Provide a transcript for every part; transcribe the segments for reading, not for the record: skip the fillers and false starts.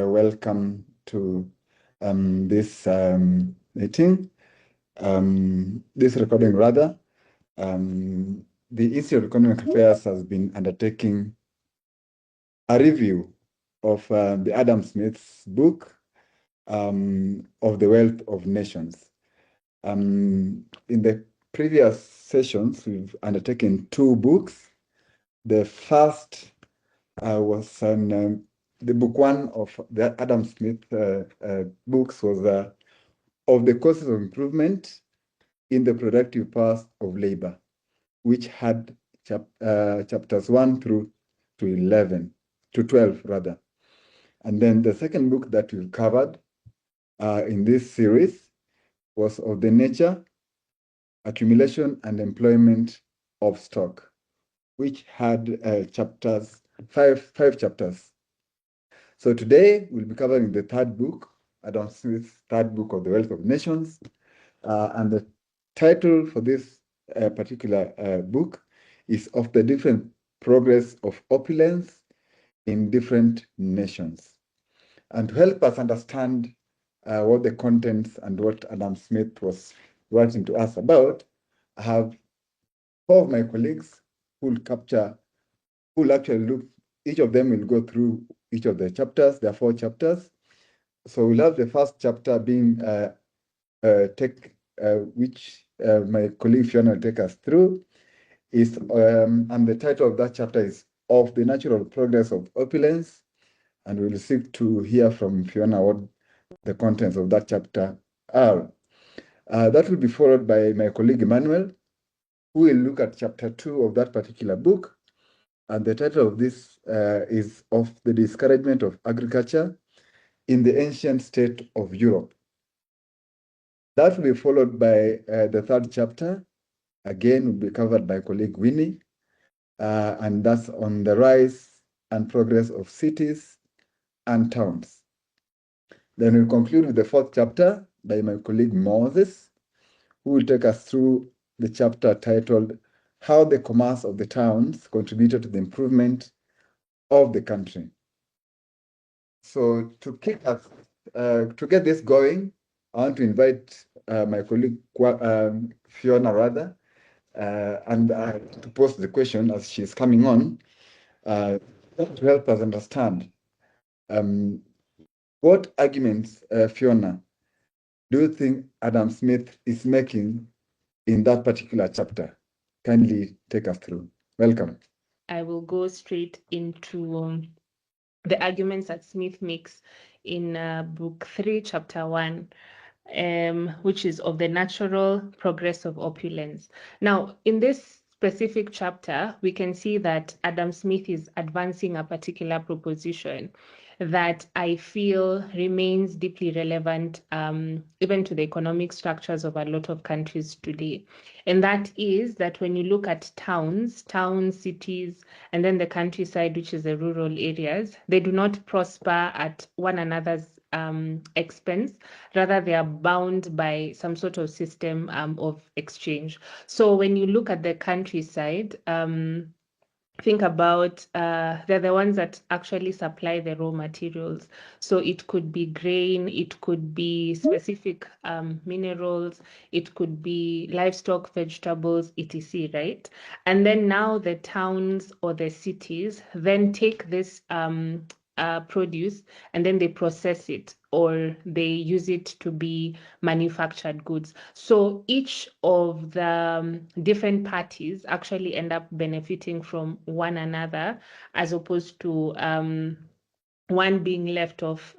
Welcome to this meeting, this recording rather. The Institute of Economic Affairs has been undertaking a review of the Adam Smith's book, of the Wealth of Nations. In the previous sessions, we've undertaken two books. The first was on the book one of the Adam Smith books was of the causes of improvement in the productive powers of labor, which had chapters 1 through to 11, to 12 rather. And then the second book that we covered in this series was of the nature, accumulation, and employment of stock, which had five chapters. So today we'll be covering the third book, Adam Smith's third book of the Wealth of Nations. And the title for this particular book is Of the Different Progress of Opulence in Different Nations. And to help us understand what the contents and what Adam Smith was writing to us about, I have four of my colleagues who will actually look, each of them will go through each of the chapters. There are four chapters. So we'll have the first chapter being which my colleague Fiona will take us through, and the title of that chapter is Of the Natural Progress of Opulence, and we'll seek to hear from Fiona what the contents of that chapter are. That will be followed by my colleague Emmanuel, who will look at chapter 2 of that particular book, and the title of this is Of the Discouragement of Agriculture in the Ancient State of Europe. That will be followed by the third chapter, again will be covered by colleague Winnie, and that's on the rise and progress of cities and towns. Then we'll conclude with the fourth chapter by my colleague Moses, who will take us through the chapter titled How the Commerce of the Towns Contributed to the Improvement of the Country. So to kick us, to get this going, I want to invite my colleague Fiona rather, and to pose the question as she's coming on, to help us understand what arguments, Fiona, do you think Adam Smith is making in that particular chapter? Kindly take us through. Welcome. I will go straight into the arguments that Smith makes in book 3, chapter 1. Which is of the natural progress of opulence. Now, in this specific chapter, we can see that Adam Smith is advancing a particular proposition that I feel remains deeply relevant even to the economic structures of a lot of countries today. And that is that when you look at towns, cities, and then the countryside, which is the rural areas, they do not prosper at one another's expense. Rather, they are bound by some sort of system of exchange. So when you look at the countryside, think about they're the ones that actually supply the raw materials. So it could be grain, it could be specific minerals, it could be livestock, vegetables, etc. Right? And then now the towns or the cities then take this produce and then they process it or they use it to be manufactured goods. So each of the different parties actually end up benefiting from one another as opposed to one being left off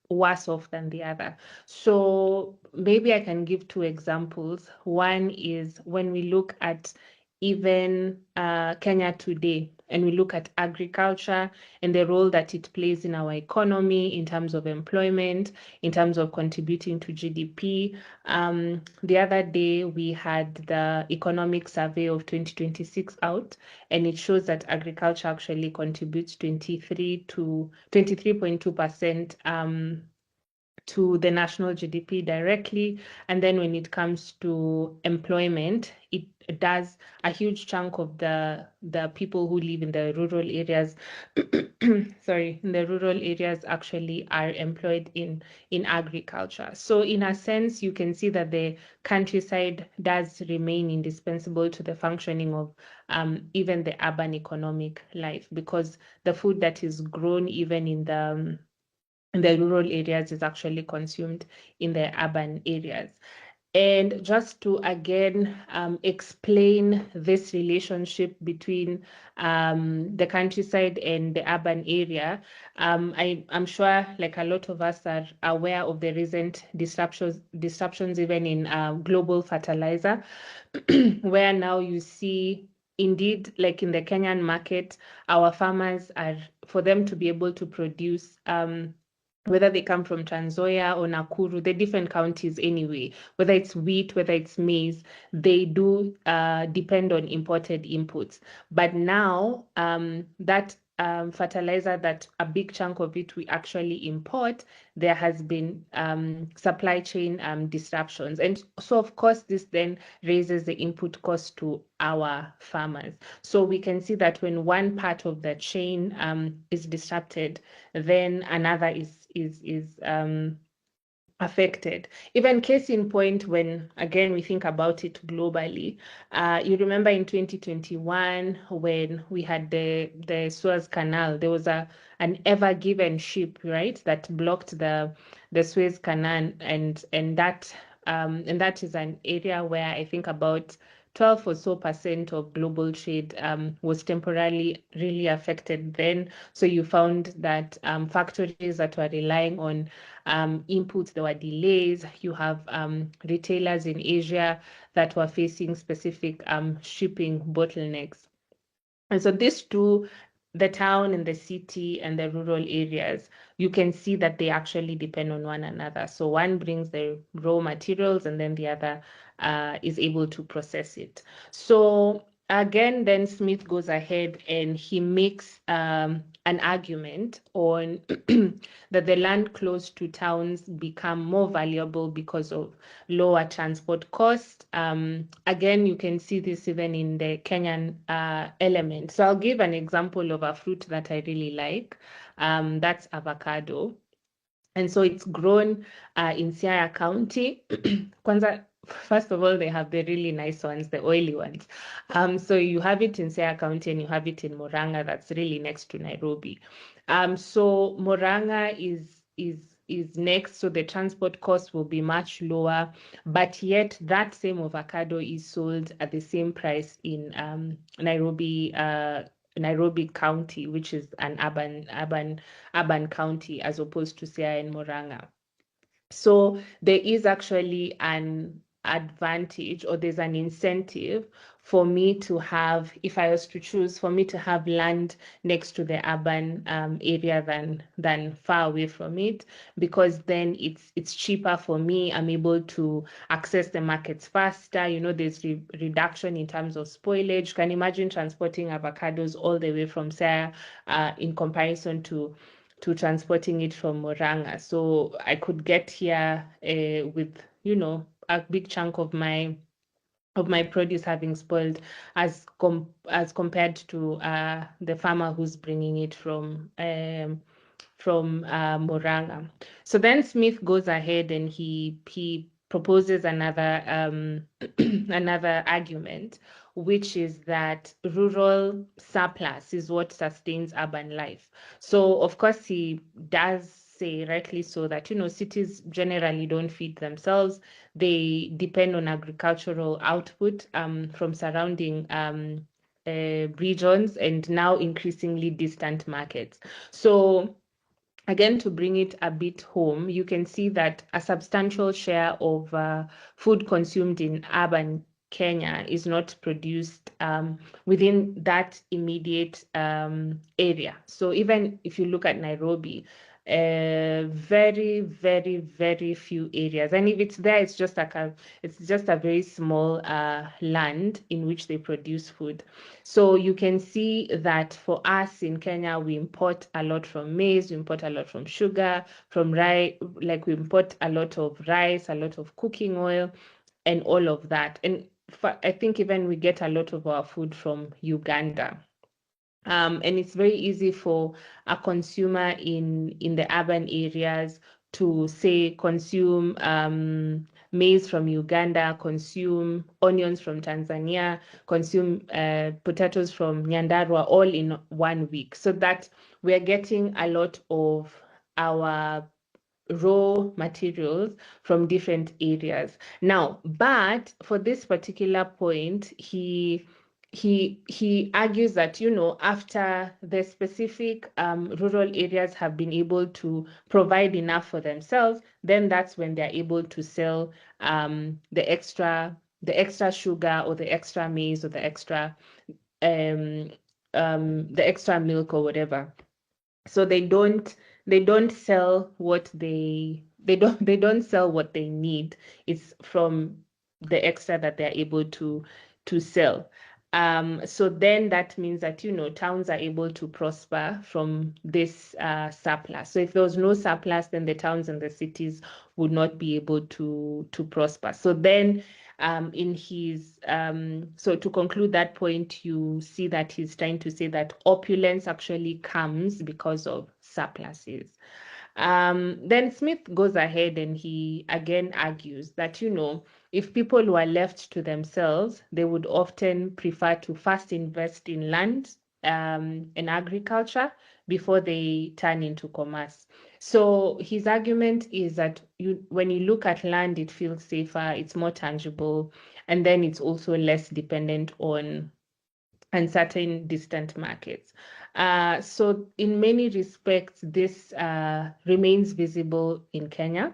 worse off than the other. So maybe I can give two examples. One is when we look at even Kenya today, and we look at agriculture and the role that it plays in our economy in terms of employment, in terms of contributing to GDP. The other day, we had the economic survey of 2026 out, and it shows that agriculture actually contributes 23.2% to the national GDP directly. And then when it comes to employment, it does a huge chunk of the people who live in the rural areas, sorry, in the rural areas actually are employed in agriculture. So in a sense, you can see that the countryside does remain indispensable to the functioning of even the urban economic life, because the food that is grown even in the rural areas is actually consumed in the urban areas. And just to again explain this relationship between the countryside and the urban area, I'm sure like a lot of us are aware of the recent disruptions even in global fertilizer, where now you see indeed like in the Kenyan market, our farmers are, for them to be able to produce whether they come from Trans Nzoia or Nakuru, the different counties anyway, whether it's wheat, whether it's maize, they do depend on imported inputs. But now that fertilizer, that a big chunk of it we actually import, there has been supply chain disruptions. And so, of course, this then raises the input cost to our farmers. So we can see that when one part of the chain is disrupted, then another is affected. Even case in point, when again we think about it globally, you remember in 2021 when we had the Suez Canal, there was an Ever Given ship, right, that blocked the Suez Canal, and that is an area where I think about 12 or so percent of global trade was temporarily really affected then. So you found that factories that were relying on inputs, there were delays. You have retailers in Asia that were facing specific shipping bottlenecks. And so these two, the town and the city and the rural areas, you can see that they actually depend on one another. So one brings the raw materials and then the other is able to process it. So again, then Smith goes ahead and he makes an argument on that the land close to towns become more valuable because of lower transport costs. Again, you can see this even in the Kenyan element. So I'll give an example of a fruit that I really like. That's avocado. And so it's grown in Siaya County. Kwanza, first of all, they have the really nice ones, the oily ones. So you have it in Siaya County and you have it in Murang'a, that's really next to Nairobi. So Murang'a is next, so the transport cost will be much lower, but yet that same avocado is sold at the same price in Nairobi County, which is an urban county, as opposed to Siaya and Murang'a. So there is actually an advantage, or there's an incentive for me to have, if I was to choose, for me to have land next to the urban area than far away from it, because then it's cheaper for me. I'm able to access the markets faster. You know, there's reduction in terms of spoilage. Can you imagine transporting avocados all the way from Siaya in comparison to transporting it from Murang'a. So I could get here with, you know, a big chunk of my produce having spoiled as compared to the farmer who's bringing it from Murang'a. So then Smith goes ahead and he proposes another another argument, which is that rural surplus is what sustains urban life. So of course he does say, rightly so, that, you know, cities generally don't feed themselves. They depend on agricultural output from surrounding regions and now increasingly distant markets. So again, to bring it a bit home, you can see that a substantial share of food consumed in urban Kenya is not produced within that immediate area. So even if you look at Nairobi, very, very, very few areas. And if it's there, it's just a very small land in which they produce food. So you can see that for us in Kenya, we import a lot from maize, we import a lot from sugar, from rice, like we import a lot of rice, a lot of cooking oil, and all of that. And I think even we get a lot of our food from Uganda. And it's very easy for a consumer in the urban areas to say consume maize from Uganda, consume onions from Tanzania, consume potatoes from Nyandarua all in 1 week. So that we're getting a lot of our raw materials from different areas. Now, but for this particular point, he argues that, you know, after the specific rural areas have been able to provide enough for themselves, then that's when they're able to sell the extra sugar or the extra maize or um, the extra milk or whatever. So they don't sell what they don't sell what they need. It's from the extra that they're able to sell. So then that means that, you know, towns are able to prosper from this surplus. So if there was no surplus, then the towns and the cities would not be able to prosper. So then in his so to conclude that point, you see that he's trying to say that opulence actually comes because of surpluses. Then Smith goes ahead and he again argues that, you know, if people were left to themselves, they would often prefer to first invest in land and agriculture before they turn into commerce. So his argument is that when you look at land, it feels safer, it's more tangible, and then it's also less dependent on uncertain distant markets. So in many respects, this remains visible in Kenya.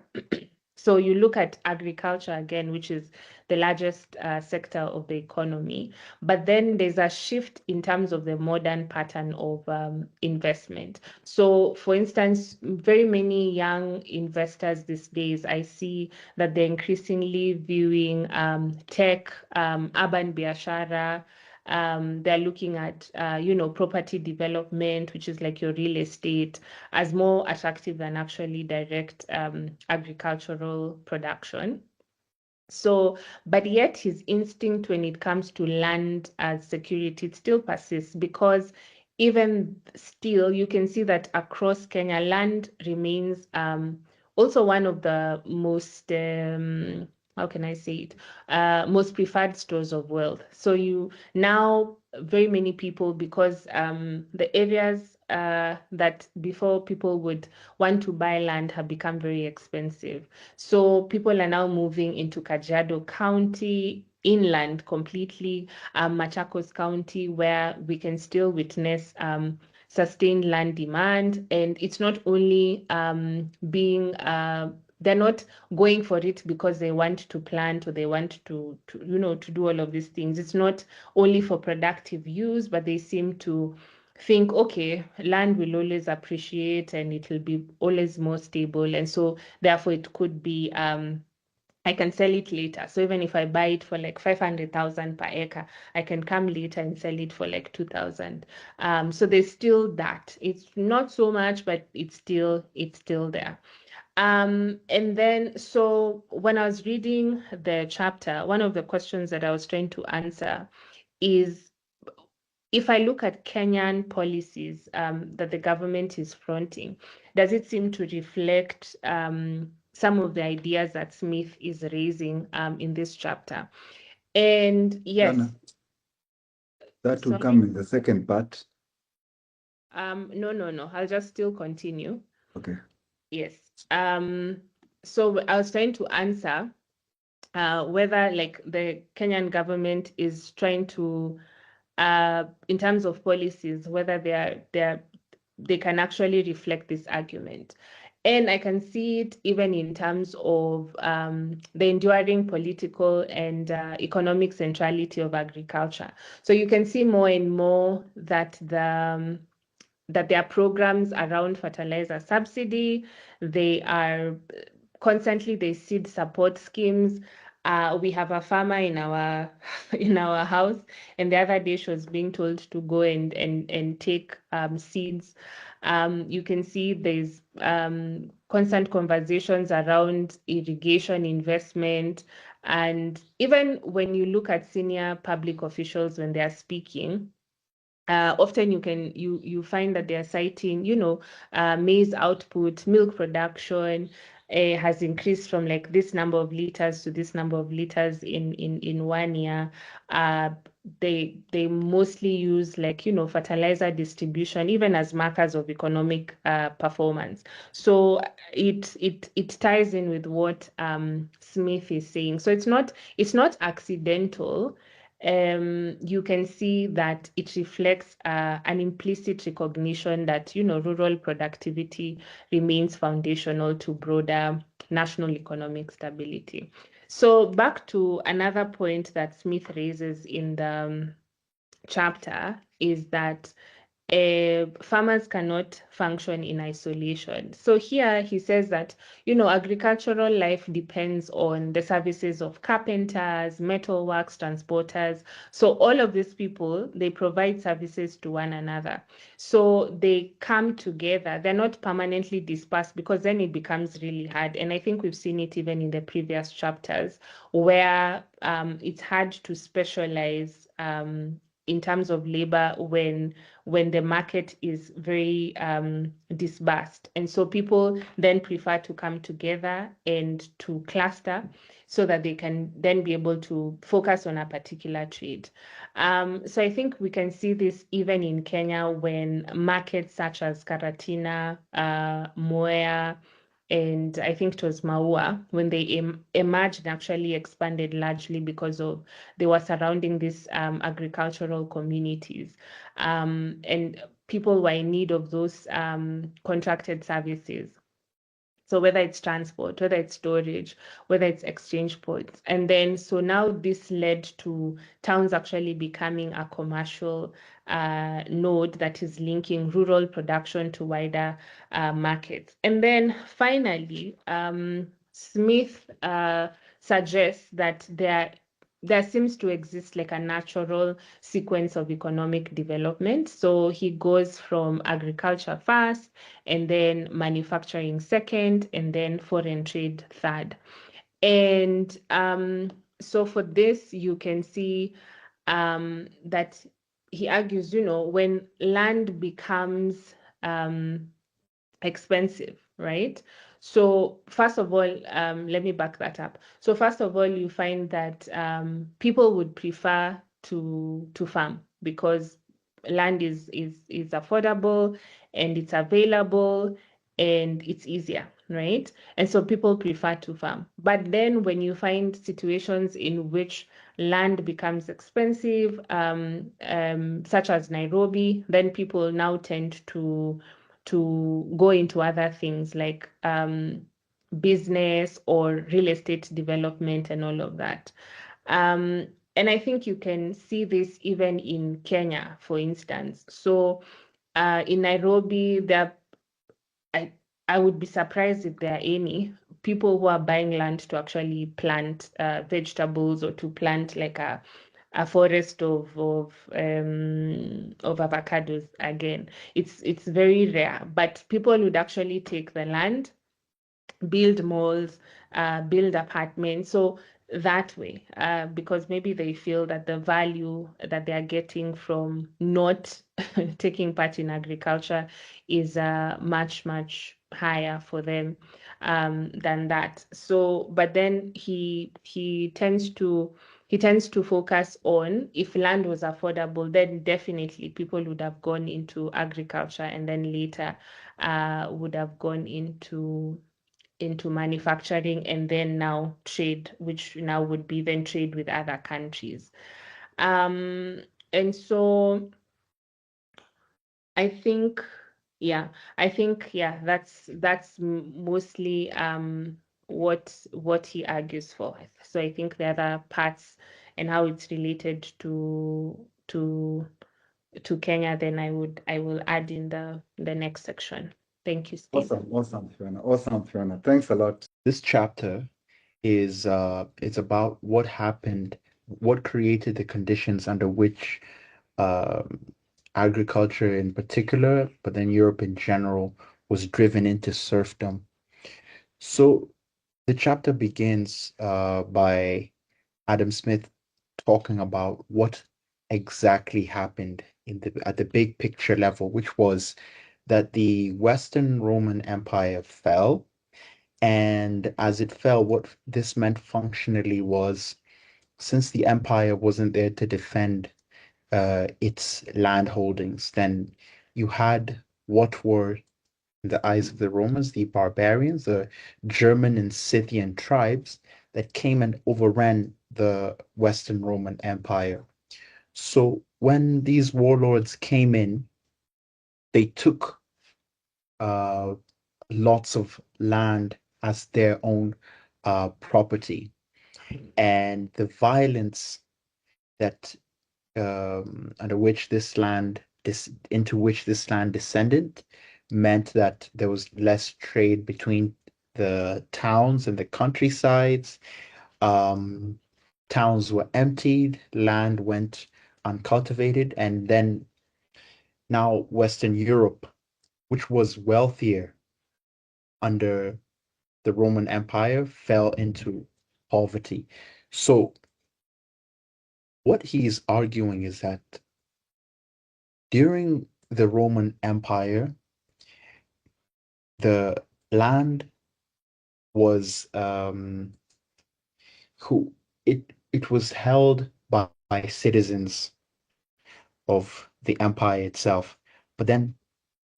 So you look at agriculture again, which is the largest sector of the economy, but then there's a shift in terms of the modern pattern of investment. So for instance, very many young investors these days, I see that they're increasingly viewing tech, urban biashara, they're looking at, you know, property development, which is like your real estate, as more attractive than actually direct agricultural production. So, but yet his instinct when it comes to land as security, it still persists because even still, you can see that across Kenya, land remains also one of the most, how can I say it, most preferred stores of wealth. So you now, very many people, because the areas that before people would want to buy land have become very expensive. So people are now moving into Kajiado County, inland completely, Machakos County, where we can still witness sustained land demand. And it's not only they're not going for it because they want to plant or they want to you know, to do all of these things. It's not only for productive use, but they seem to think, okay, land will always appreciate and it will be always more stable. And so therefore it could be I can sell it later. So even if I buy it for like 500,000 per acre, I can come later and sell it for like 2,000. So there's still that. It's not so much, but it's still there. And then, so when I was reading the chapter, one of the questions that I was trying to answer is, if I look at Kenyan policies that the government is fronting, does it seem to reflect some of the ideas that Smith is raising in this chapter? And yes. Dana, that will Sorry? come in the second part. No. I'll just still continue. Okay. Yes. So I was trying to answer whether like the Kenyan government is trying to in terms of policies, whether they can actually reflect this argument. And I can see it even in terms of the enduring political and economic centrality of agriculture. So you can see more and more that that there are programs around fertilizer subsidy. They are constantly, they seed support schemes. We have a farmer in our in our house, and the other day she was being told to go and take seeds. You can see there's constant conversations around irrigation investment, and even when you look at senior public officials when they are speaking, often you find that they are citing, maize output, milk production has increased from like this number of liters to this number of liters in 1 year. Uh, they mostly use like, fertilizer distribution even as markers of economic performance. So it ties in with what Smith is saying. So it's not accidental. You can see that it reflects an implicit recognition that, rural productivity remains foundational to broader national economic stability. So back to another point that Smith raises in the chapter is that farmers cannot function in isolation. So here he says that, agricultural life depends on the services of carpenters, metalworks, transporters. So all of these people, they provide services to one another. So they come together. They're not permanently dispersed, because then it becomes really hard. And I think we've seen it even in the previous chapters where it's hard to specialize in terms of labor when the market is very dispersed. And so people then prefer to come together and to cluster so that they can then be able to focus on a particular trade. So I think we can see this even in Kenya when markets such as Karatina, Moya, and I think it was Maua, when they emerged and actually expanded largely because of they were surrounding these agricultural communities. And people were in need of those contracted services. So whether it's transport, whether it's storage, whether it's exchange points. And then, so now this led to towns actually becoming a commercial node that is linking rural production to wider markets. And then finally, Smith suggests that there seems to exist like a natural sequence of economic development. So he goes from agriculture first, and then manufacturing second, and then foreign trade third. And so for this, you can see that he argues, when land becomes expensive, right? So first of all, let me back that up. So first of all, you find that people would prefer to farm because land is affordable and it's available and it's easier, right? And so people prefer to farm. But then when you find situations in which land becomes expensive, such as Nairobi, then people now tend to go into other things like business or real estate development and all of that. And I think you can see this even in Kenya, for instance. So in Nairobi, I would be surprised if there are any people who are buying land to actually plant vegetables or to plant like a forest of avocados. Again, it's very rare, but people would actually take the land, build malls, build apartments. So that way, because maybe they feel that the value that they are getting from not taking part in agriculture is much, much higher for them than that. So, but then he tends to focus on if land was affordable, then definitely people would have gone into agriculture and then later would have gone into manufacturing and then now trade, which now would be then trade with other countries. And so I think, that's mostly what he argues for. So I think the other parts and how it's related to to Kenya, then I will add in the next section. Thank you, Steve. Awesome, Fiona. Awesome, Fiona. Thanks a lot. This chapter is it's about what happened, what created the conditions under which um, agriculture in particular, but then Europe in general, was driven into serfdom. So the chapter begins by Adam Smith talking about what exactly happened at the big picture level, which was that the Western Roman Empire fell. And as it fell, what this meant functionally was, since the empire wasn't there to defend its land holdings, then you had what were, in the eyes of the Romans, the barbarians, the German and Scythian tribes that came and overran the Western Roman Empire. So when these warlords came in, they took uh, lots of land as their own property. And the violence that under which this land into which this land descended meant that there was less trade between the towns and the countrysides. Um, Towns were emptied, land went uncultivated, and then now Western Europe, which was wealthier under the Roman Empire, fell into poverty. So what he's arguing is that during the Roman Empire, the land was who it was held by citizens of the empire itself. But then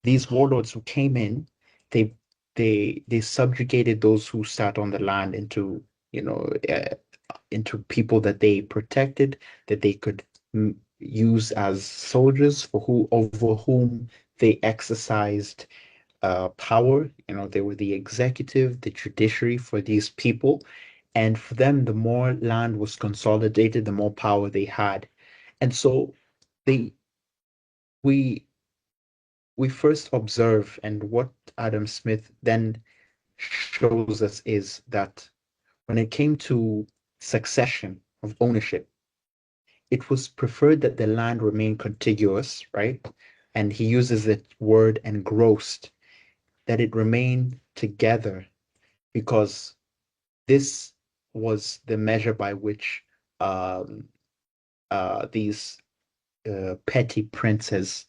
these warlords who came in, they they subjugated those who sat on the land into, you know, into people that they protected, that they could use as soldiers for who over whom they exercised power. You know, they were the executive, the judiciary for these people. And for them, the more land was consolidated, the more power they had. And so they we we first observe, and what Adam Smith then shows us is that when it came to succession of ownership, it was preferred that the land remain contiguous, right? And he uses the word engrossed, that it remain together, because this was the measure by which um, these petty princes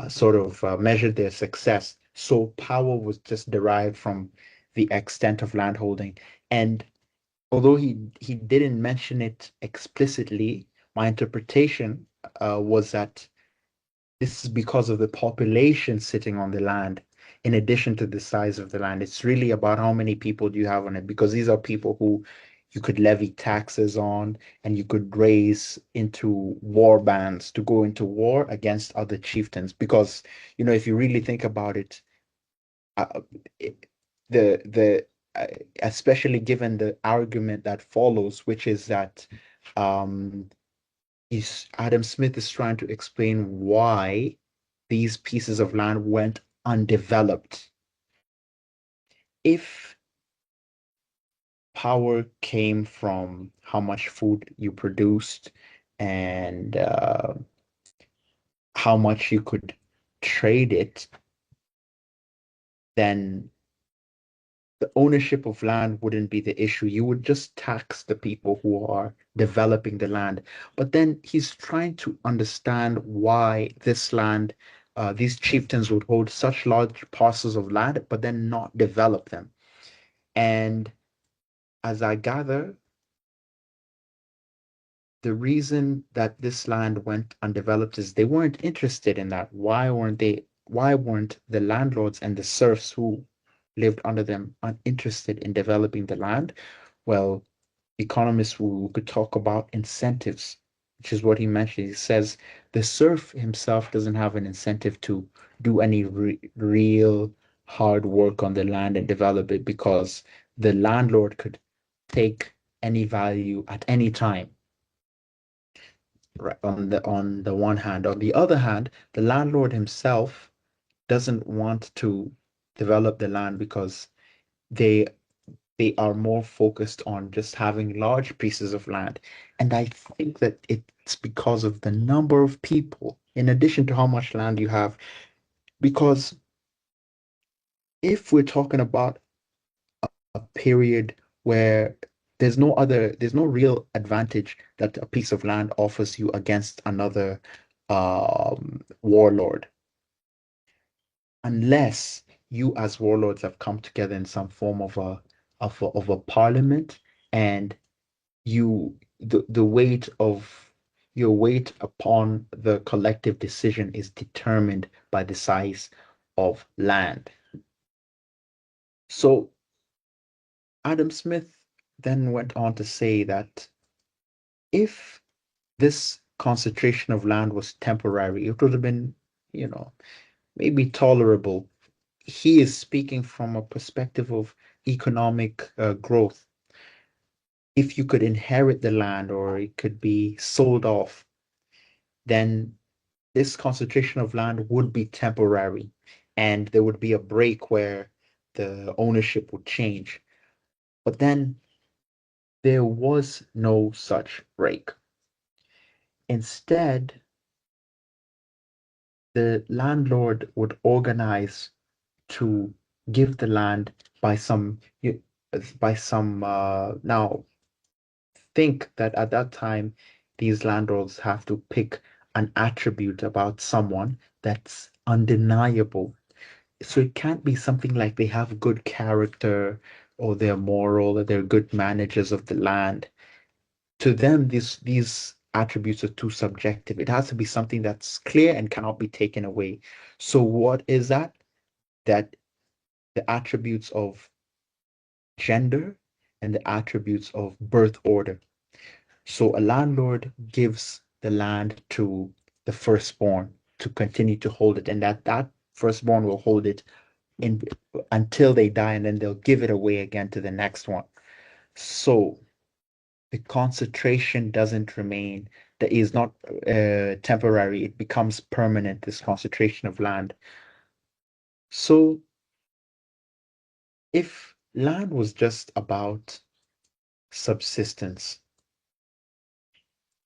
sort of measured their success. So power was just derived from the extent of landholding. And although he didn't mention it explicitly, my interpretation was that this is because of the population sitting on the land, in addition to the size of the land. It's really about how many people do you have on it, because these are people who you could levy taxes on, and you could raise into war bands to go into war against other chieftains. Because, you know, if you really think about it, uh, it the uh, especially given the argument that follows, which is that um, Adam Smith is trying to explain why these pieces of land went undeveloped. If power came from how much food you produced and how much you could trade it, then the ownership of land wouldn't be the issue. You would just tax the people who are developing the land. But then he's trying to understand why this land, these chieftains would hold such large parcels of land, but then not develop them. And as I gather, the reason that this land went undeveloped is they weren't interested in that. Why weren't the landlords and the serfs who lived under them uninterested in developing the land? Well, economists who could talk about incentives, which is what he mentioned. He says the serf himself doesn't have an incentive to do any real hard work on the land and develop it, because the landlord could take any value at any time. right, on the one hand. On the other hand, the landlord himself doesn't want to develop the land because they they are more focused on just having large pieces of land. And I think that it's because of the number of people, in addition to how much land you have. Because if we're talking about a period where there's no real advantage that a piece of land offers you against another warlord, unless you as warlords have come together in some form of a parliament, and the weight of your weight upon the collective decision is determined by the size of land. So Adam Smith then went on to say that if this concentration of land was temporary, it would have been, maybe tolerable. He is speaking from a perspective of economic growth. If you could inherit the land or it could be sold off, then this concentration of land would be temporary and there would be a break where the ownership would change. But then there was no such break. Instead, the landlord would organize to give the land by some now think that at that time these landlords have to pick an attribute about someone that's undeniable. So it can't be something like they have good character or they're moral or they're good managers of the land. To them, these attributes are too subjective. It has to be something that's clear and cannot be taken away. So what is that? That the attributes of gender and the attributes of birth order. So a landlord gives the land to the firstborn to continue to hold it, and that firstborn will hold it in until they die, and then they'll give it away again to the next one. So the concentration doesn't remain, that is not temporary, it becomes permanent, this concentration of land. So if land was just about subsistence,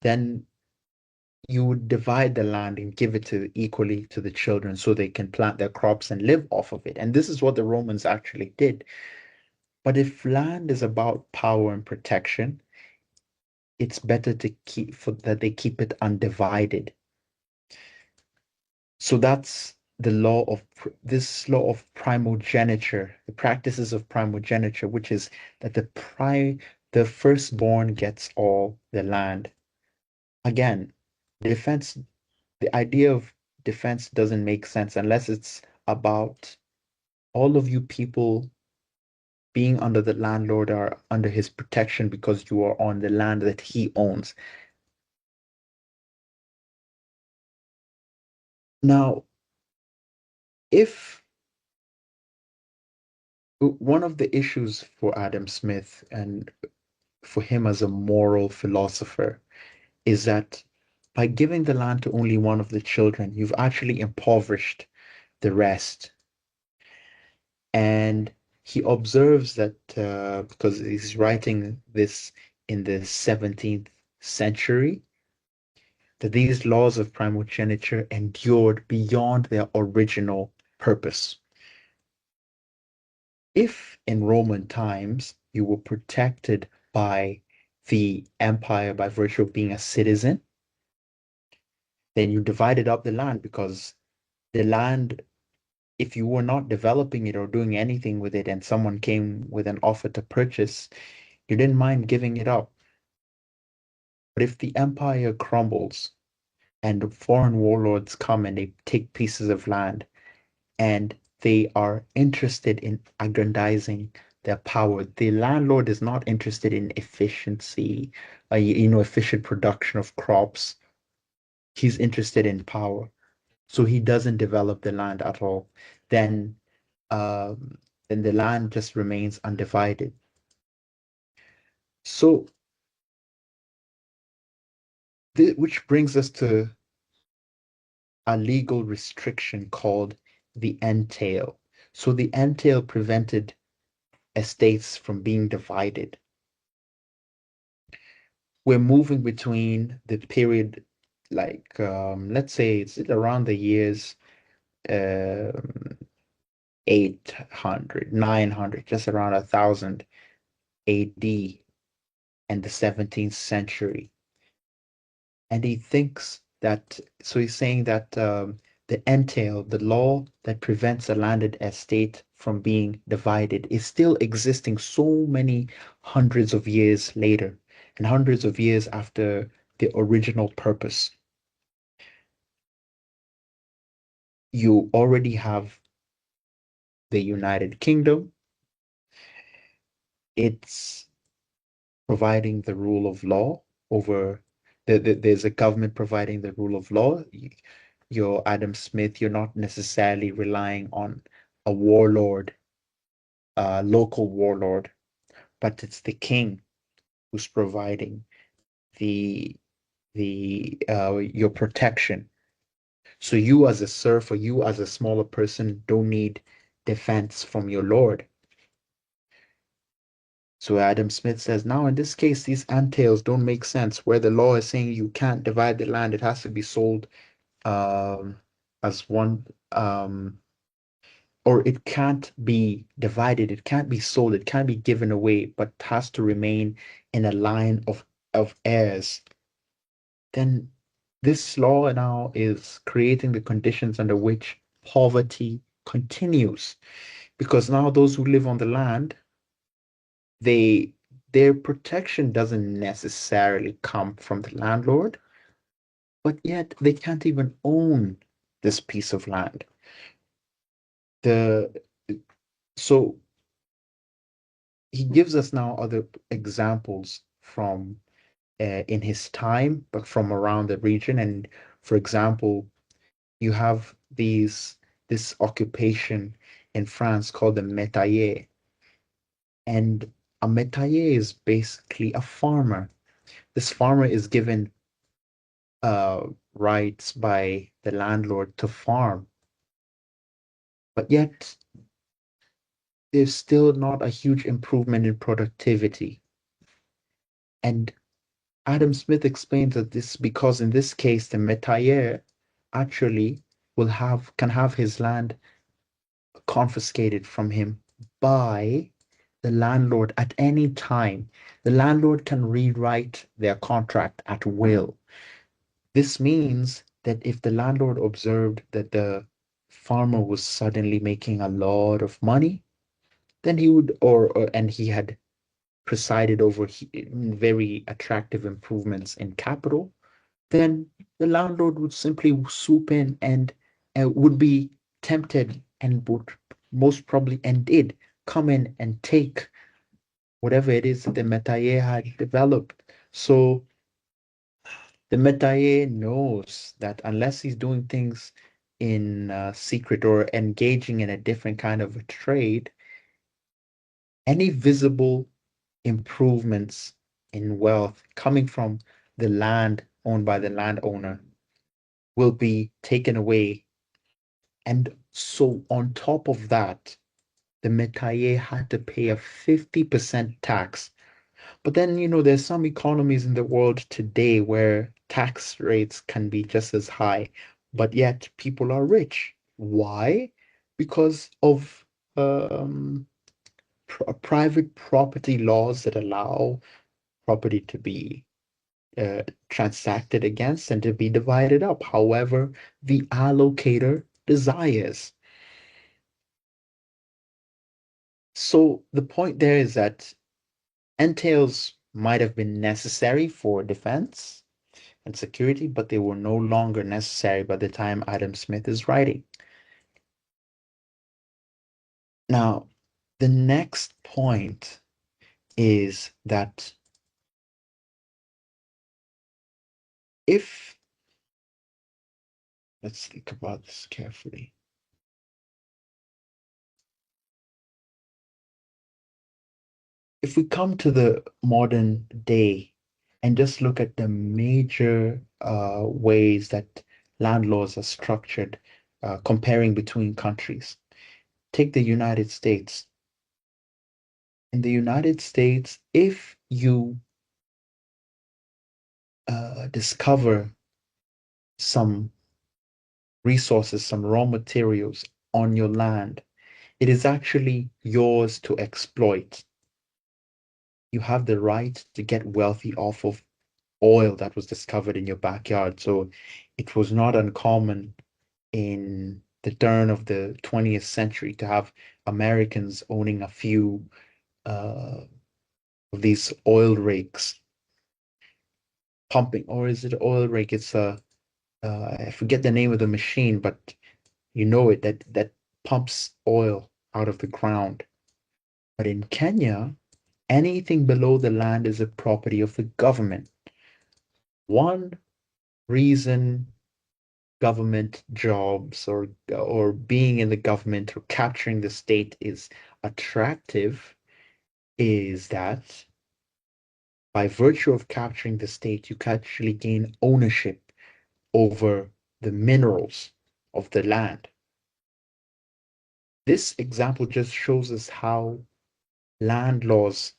then you would divide the land and give it to equally to the children so they can plant their crops and live off of it. And this is what the Romans actually did. But if land is about power and protection, it's better to keep that they keep it undivided. So that's the law of this law of primogeniture, the practices of primogeniture, which is that the firstborn gets all the land. Again, defense, the idea of defense doesn't make sense unless it's about all of you people being under the landlord or under his protection because you are on the land that he owns. Now, if one of the issues for Adam Smith and for him as a moral philosopher is that by giving the land to only one of the children, you've actually impoverished the rest. And he observes that because he's writing this in the 17th century, that these laws of primogeniture endured beyond their original purpose. If in Roman times you were protected by the empire by virtue of being a citizen, then you divided up the land because the land, if you were not developing it or doing anything with it and someone came with an offer to purchase, you didn't mind giving it up. But if the empire crumbles and foreign warlords come and they take pieces of land and they are interested in aggrandizing their power, the landlord is not interested in efficiency, efficient production of crops. He's interested in power. So he doesn't develop the land at all. Then, then the land just remains undivided. So which brings us to a legal restriction called the entail. So the entail prevented estates from being divided. We're moving between the period, like let's say it's around the years 800, 900, just around 1000 AD and the 17th century. And he thinks that, so he's saying that the entail, the law that prevents a landed estate from being divided, is still existing so many hundreds of years later and hundreds of years after the original purpose. You already have the United Kingdom. It's providing the rule of law over there's a government providing the rule of law. You're Adam Smith, you're not necessarily relying on a warlord, a local warlord, but it's the king who's providing the your protection. So you as a serf or you as a smaller person don't need defense from your lord. So Adam Smith says, now in this case, these entails don't make sense. Where the law is saying you can't divide the land, it has to be sold as one, or it can't be divided, it can't be sold, it can't be given away, but has to remain in a line of heirs. Then this law now is creating the conditions under which poverty continues, because now those who live on the land, they their protection doesn't necessarily come from the landlord, but yet they can't even own this piece of land. The so he gives us now other examples from in his time, but from around the region. And for example, you have this occupation in France called the métayer, and a métayer is basically a farmer. This farmer is given rights by the landlord to farm, but yet there's still not a huge improvement in productivity. And Adam Smith explains that this because in this case the métayer actually can have his land confiscated from him by the landlord at any time. The landlord can rewrite their contract at will. This means that if the landlord observed that the farmer was suddenly making a lot of money, then he would, and he had presided over very attractive improvements in capital, then the landlord would simply swoop in and would be tempted and would most probably and did come in and take whatever it is that the métayer had developed. So the métayer knows that unless he's doing things in secret or engaging in a different kind of a trade, any visible improvements in wealth coming from the land owned by the landowner will be taken away. And so on top of that, the métayer had to pay a 50% tax. But then, there's some economies in the world today where tax rates can be just as high, but yet people are rich. Why? Because of private property laws that allow property to be transacted against and to be divided up, however the allocator desires. So the point there is that entails might have been necessary for defense and security, but they were no longer necessary by the time Adam Smith is writing. Now, the next point is that let's think about this carefully. If we come to the modern day, and just look at the major ways that land laws are structured, comparing between countries. Take the United States. In the United States, if you discover some resources, some raw materials on your land, it is actually yours to exploit. You have the right to get wealthy off of oil that was discovered in your backyard. So it was not uncommon in the turn of the 20th century to have Americans owning a few of these oil rigs, pumping, or is it oil rig? It's a I forget the name of the machine, but you know it, that pumps oil out of the ground. But in Kenya, anything below the land is a property of the government. One reason government jobs or being in the government or capturing the state is attractive is that by virtue of capturing the state, you can actually gain ownership over the minerals of the land. This example just shows us how land laws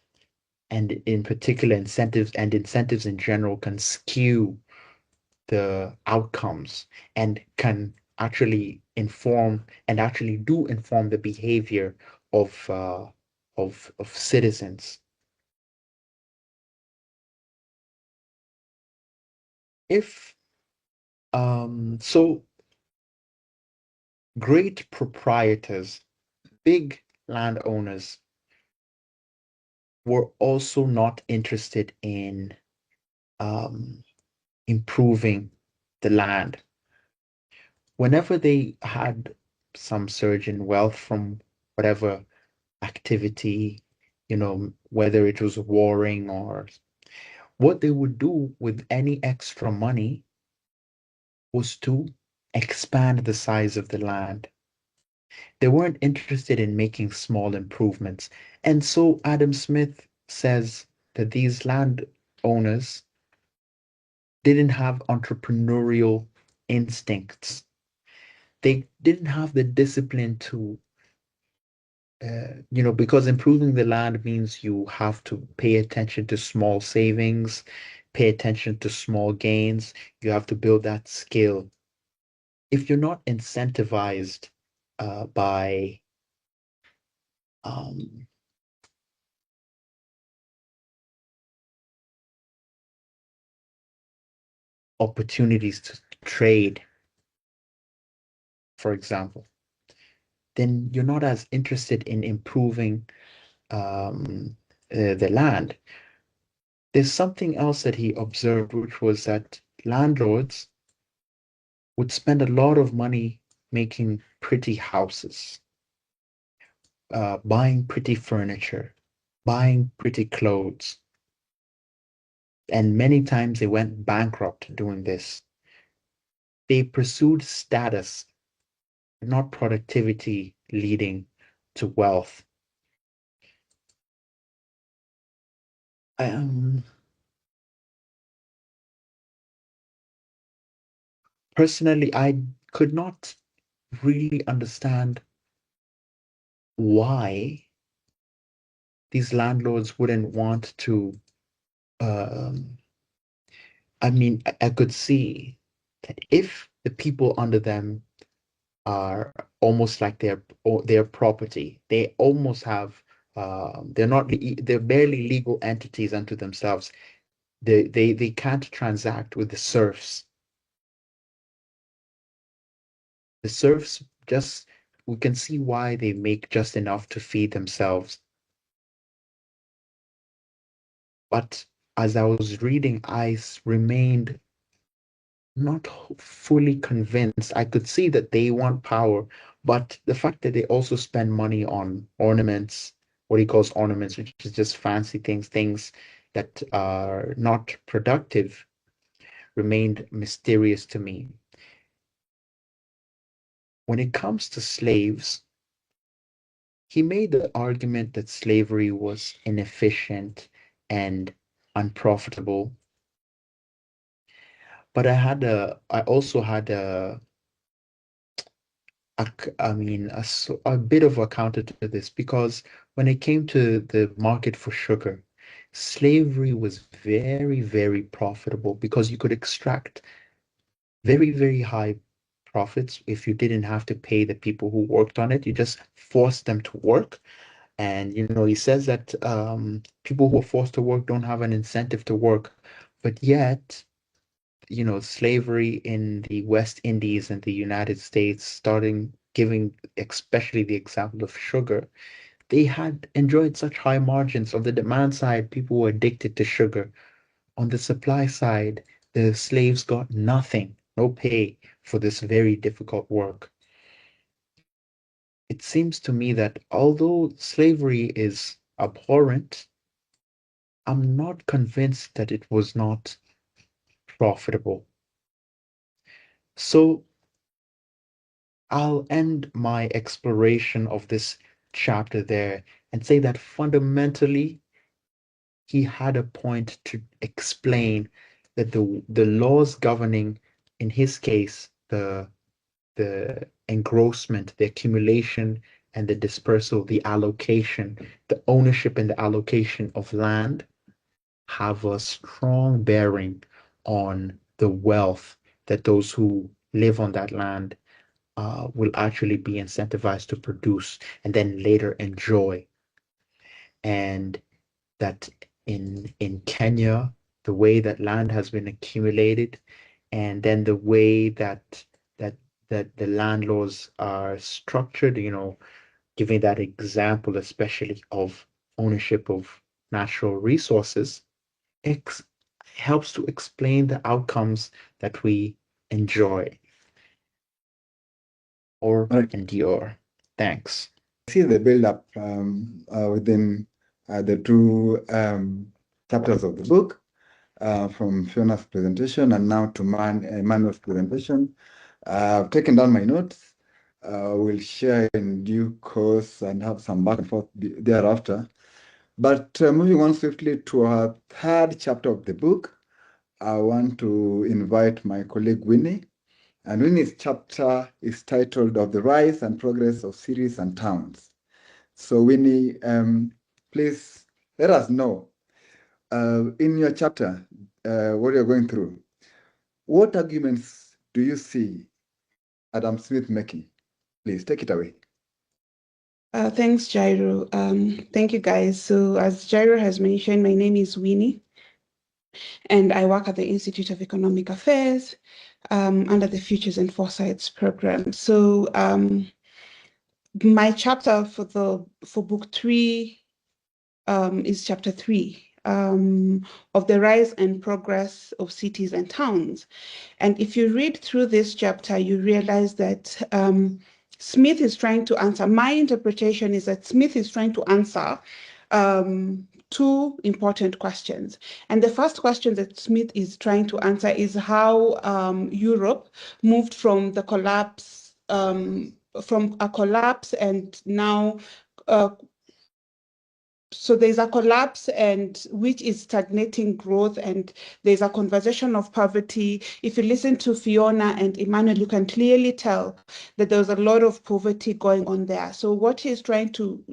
and in particular incentives in general can skew the outcomes and can actually inform and actually do inform the behavior of of citizens. If so great proprietors, big landowners were also not interested in um, improving the land. Whenever they had some surge in wealth from whatever activity, whether it was warring or what they would do with any extra money was to expand the size of the land. They weren't interested in making small improvements. And so Adam Smith says that these landowners didn't have entrepreneurial instincts. They didn't have the discipline to, because improving the land means you have to pay attention to small savings, pay attention to small gains. You have to build that skill. If you're not incentivized by um, opportunities to trade, for example, then you're not as interested in improving the land. There's something else that he observed, which was that landlords would spend a lot of money making pretty houses, buying pretty furniture, buying pretty clothes. And many times they went bankrupt doing this. They pursued status, not productivity leading to wealth. Um, Personally, I could not really understand why these landlords wouldn't want to. Um, I mean, I could see that if the people under them are almost like their property, they almost have. They're barely legal entities unto themselves. They can't transact with the serfs. The serfs just, we can see why they make just enough to feed themselves. But as I was reading, I remained not fully convinced. I could see that they want power, but the fact that they also spend money on ornaments, what he calls ornaments, which is just fancy things that are not productive, remained mysterious to me. When it comes to slaves, he made the argument that slavery was inefficient and unprofitable. But I also had a bit of a counter to this, because when it came to the market for sugar, slavery was very, very profitable because you could extract very, very high profits if you didn't have to pay the people who worked on it. You just forced them to work. And, he says that people who are forced to work don't have an incentive to work. But yet, slavery in the West Indies and the United States, starting giving especially the example of sugar, they had enjoyed such high margins. On the demand side, people were addicted to sugar. On the supply side, the slaves got nothing, no pay for this very difficult work. It seems to me that although slavery is abhorrent, I'm not convinced that it was not profitable. So I'll end my exploration of this chapter there and say that fundamentally, he had a point to explain that the laws governing, in his case, the engrossment, the accumulation and the dispersal, the allocation, the ownership and the allocation of land have a strong bearing on the wealth that those who live on that land will actually be incentivized to produce and then later enjoy. And that in Kenya, the way that land has been accumulated, and then the way that that the land laws are structured, giving that example, especially of ownership of natural resources, ex helps to explain the outcomes that we enjoy or Right. endure. Thanks. See the build-up within the two chapters of the book, from Fiona's presentation and now to Emmanuel's presentation. I've taken down my notes. We'll share in due course and have some back and forth thereafter. But moving on swiftly to our third chapter of the book, I want to invite my colleague Winnie. And Winnie's chapter is titled Of the Rise and Progress of Cities and Towns. So Winnie, please let us know, in your chapter, what you're going through, what arguments do you see Adam Smith making? Please take it away. Thanks, Jairo. Thank you, guys. So as Jairo has mentioned, my name is Winnie, and I work at the Institute of Economic Affairs under the Futures and Foresights program. So my chapter for book 3 is chapter 3 of the rise and progress of cities and towns. And if you read through this chapter, you realize that Smith is trying to answer, my interpretation is that Smith is trying to answer two important questions. And the first question that Smith is trying to answer is how Europe moved from the collapse, from a collapse and now so there's a collapse, and which is stagnating growth, and there's a conversation of poverty. If you listen to Fiona and Emmanuel, you can clearly tell that there's a lot of poverty going on there. So what he's trying to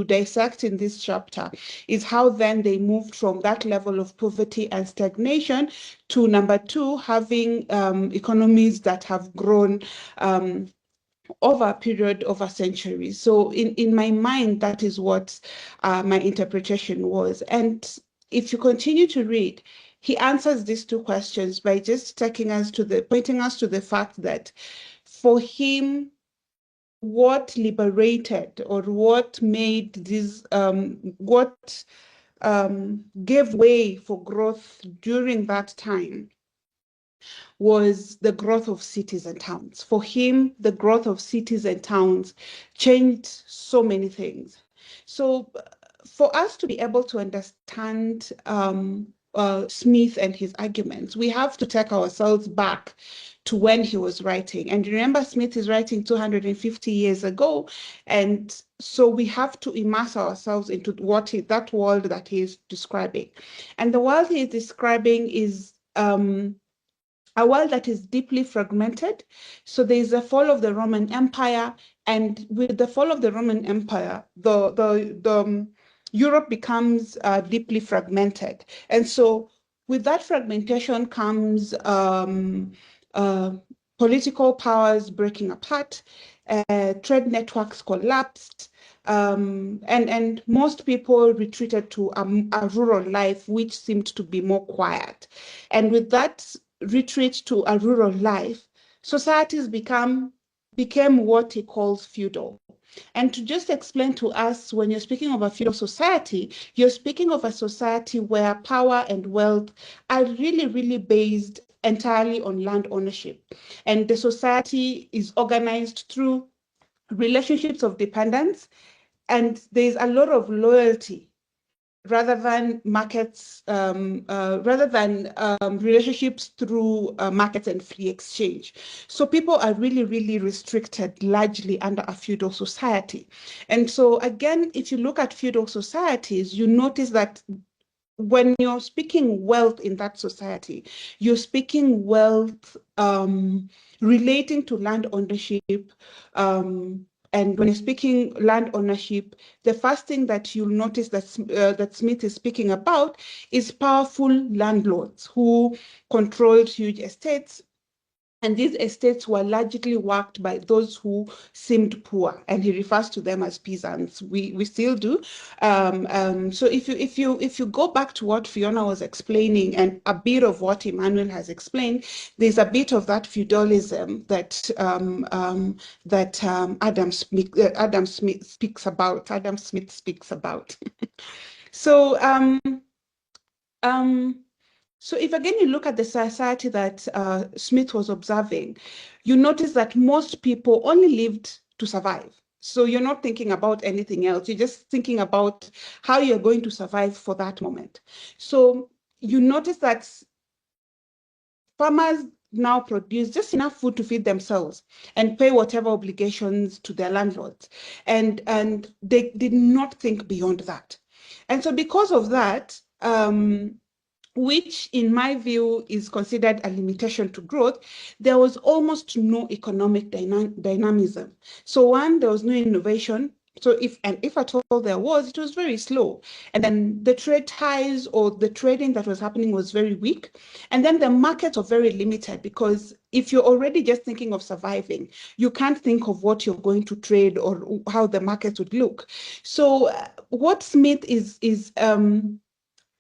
dissect in this chapter is how then they moved from that level of poverty and stagnation to number 2, having economies that have grown over a period of a century. So in my mind, that is what my interpretation was. And if you continue to read, he answers these two questions by just pointing us to the fact that for him, what liberated or what made this, gave way for growth during that time was the growth of cities and towns. For him, the growth of cities and towns changed so many things. So for us to be able to understand Smith and his arguments, we have to take ourselves back to when he was writing. And remember, Smith is writing 250 years ago. And so we have to immerse ourselves into that world that he is describing. And the world he is describing is a world that is deeply fragmented. So there is a fall of the Roman Empire, and with the fall of the Roman Empire, Europe becomes deeply fragmented. And so with that fragmentation comes uh, political powers breaking apart, trade networks collapsed, and most people retreated to a rural life, which seemed to be more quiet. And with that retreat to a rural life, societies became what he calls feudal. And to just explain to us, when you're speaking of a feudal society, you're speaking of a society where power and wealth are really, really based entirely on land ownership. And the society is organized through relationships of dependence, and there's a lot of loyalty rather than markets, rather than relationships through markets and free exchange. So people are really, really restricted largely under a feudal society. And so again, if you look at feudal societies, you notice that when you're speaking wealth in that society, you're speaking wealth relating to land ownership. And when you're speaking land ownership, the first thing that you'll notice that Smith is speaking about is powerful landlords who controlled huge estates. And these estates were largely worked by those who seemed poor, and he refers to them as peasants. We still do. So if you go back to what Fiona was explaining and a bit of what Emmanuel has explained, there's a bit of that feudalism that Adam Smith speaks about. Adam Smith speaks about. So so if again you look at the society that Smith was observing, you notice that most people only lived to survive. So you're not thinking about anything else. You're just thinking about how you're going to survive for that moment. So you notice that farmers now produce just enough food to feed themselves and pay whatever obligations to their landlords. And they did not think beyond that. And so because of that, which in my view is considered a limitation to growth, there was almost no economic dynamism. So one, there was no innovation. So if at all there was, it was very slow. And then the trade ties or the trading that was happening was very weak. And then the markets are very limited, because if you're already just thinking of surviving, you can't think of what you're going to trade or how the market would look. So what Smith is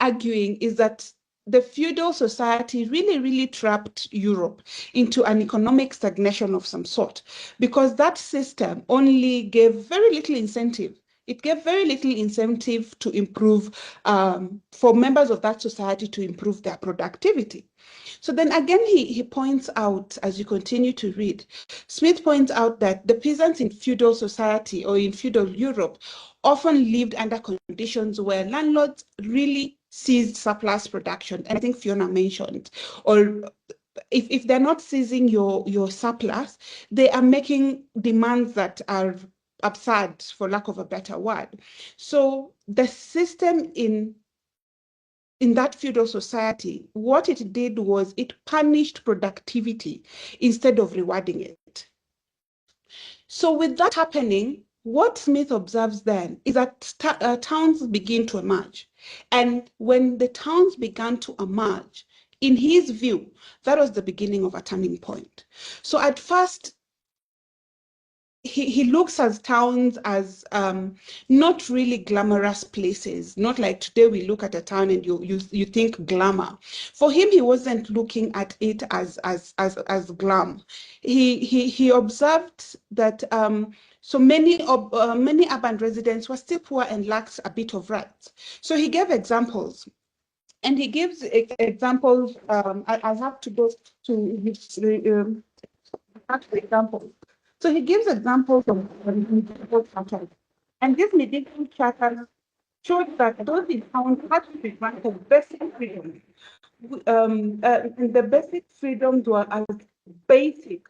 arguing is that the feudal society really trapped Europe into an economic stagnation of some sort, because that system only gave very little incentive. It gave very little incentive to improve, for members of that society to improve their productivity. So then again, he points out, as you continue to read, Smith points out that the peasants in feudal society or in feudal Europe often lived under conditions where landlords really seized surplus production. And I think Fiona mentioned, or if they're not seizing your surplus, they are making demands that are absurd, for lack of a better word. So the system in that feudal society, what it did was it punished productivity instead of rewarding it. So with that happening, what Smith observes then is that towns begin to emerge. And when the towns began to emerge, in his view, that was the beginning of a turning point. So at first, he looks at towns as not really glamorous places, not like today we look at a town and you think glamour. For him, he wasn't looking at it as glam. He observed that so many urban residents were still poor and lacked a bit of rights. So he gave examples. And he gives examples. I have to go to his examples. So he gives examples of medieval charters. And these medieval charters showed that those in towns had to be granted basic freedoms. And the basic freedoms were as basic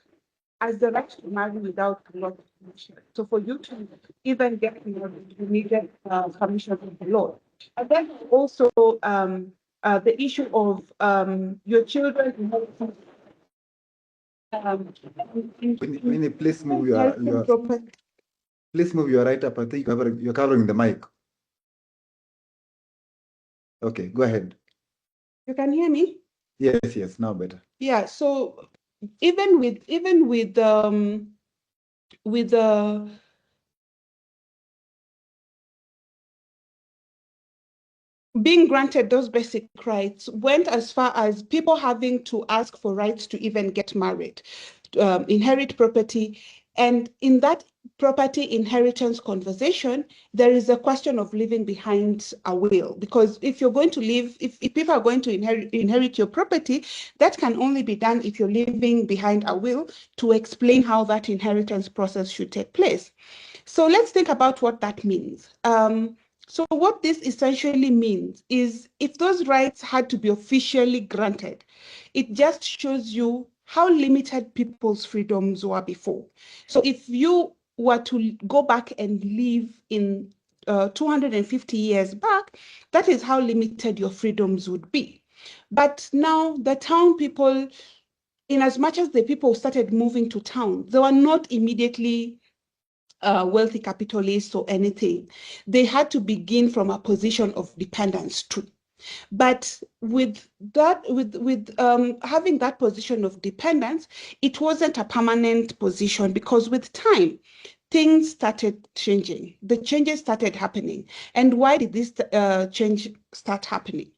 as the right to marry without a lot of permission. So for you to even get married, you needed permission from the Lord. And then also the issue of your children inheriting Winnie, please move your property. please move your right up. I think you're covering the mic. Okay, go ahead. You can hear me? Yes, now better. Yeah, so even with the being granted those basic rights went as far as people having to ask for rights to even get married, inherit property. And in that property inheritance conversation, there is a question of leaving behind a will. Because if you're going to leave, if people are going to inherit your property, that can only be done if you're leaving behind a will to explain how that inheritance process should take place. So let's think about what that means. So what this essentially means is if those rights had to be officially granted, it just shows you how limited people's freedoms were before. So if you were to go back and live in 250 years back, that is how limited your freedoms would be. But now the town people, in as much as the people started moving to town, they were not immediately wealthy capitalists or anything. They had to begin from a position of dependence too. But with that, with having that position of dependence, it wasn't a permanent position because with time, things started changing. The changes started happening. And why did this change start happening?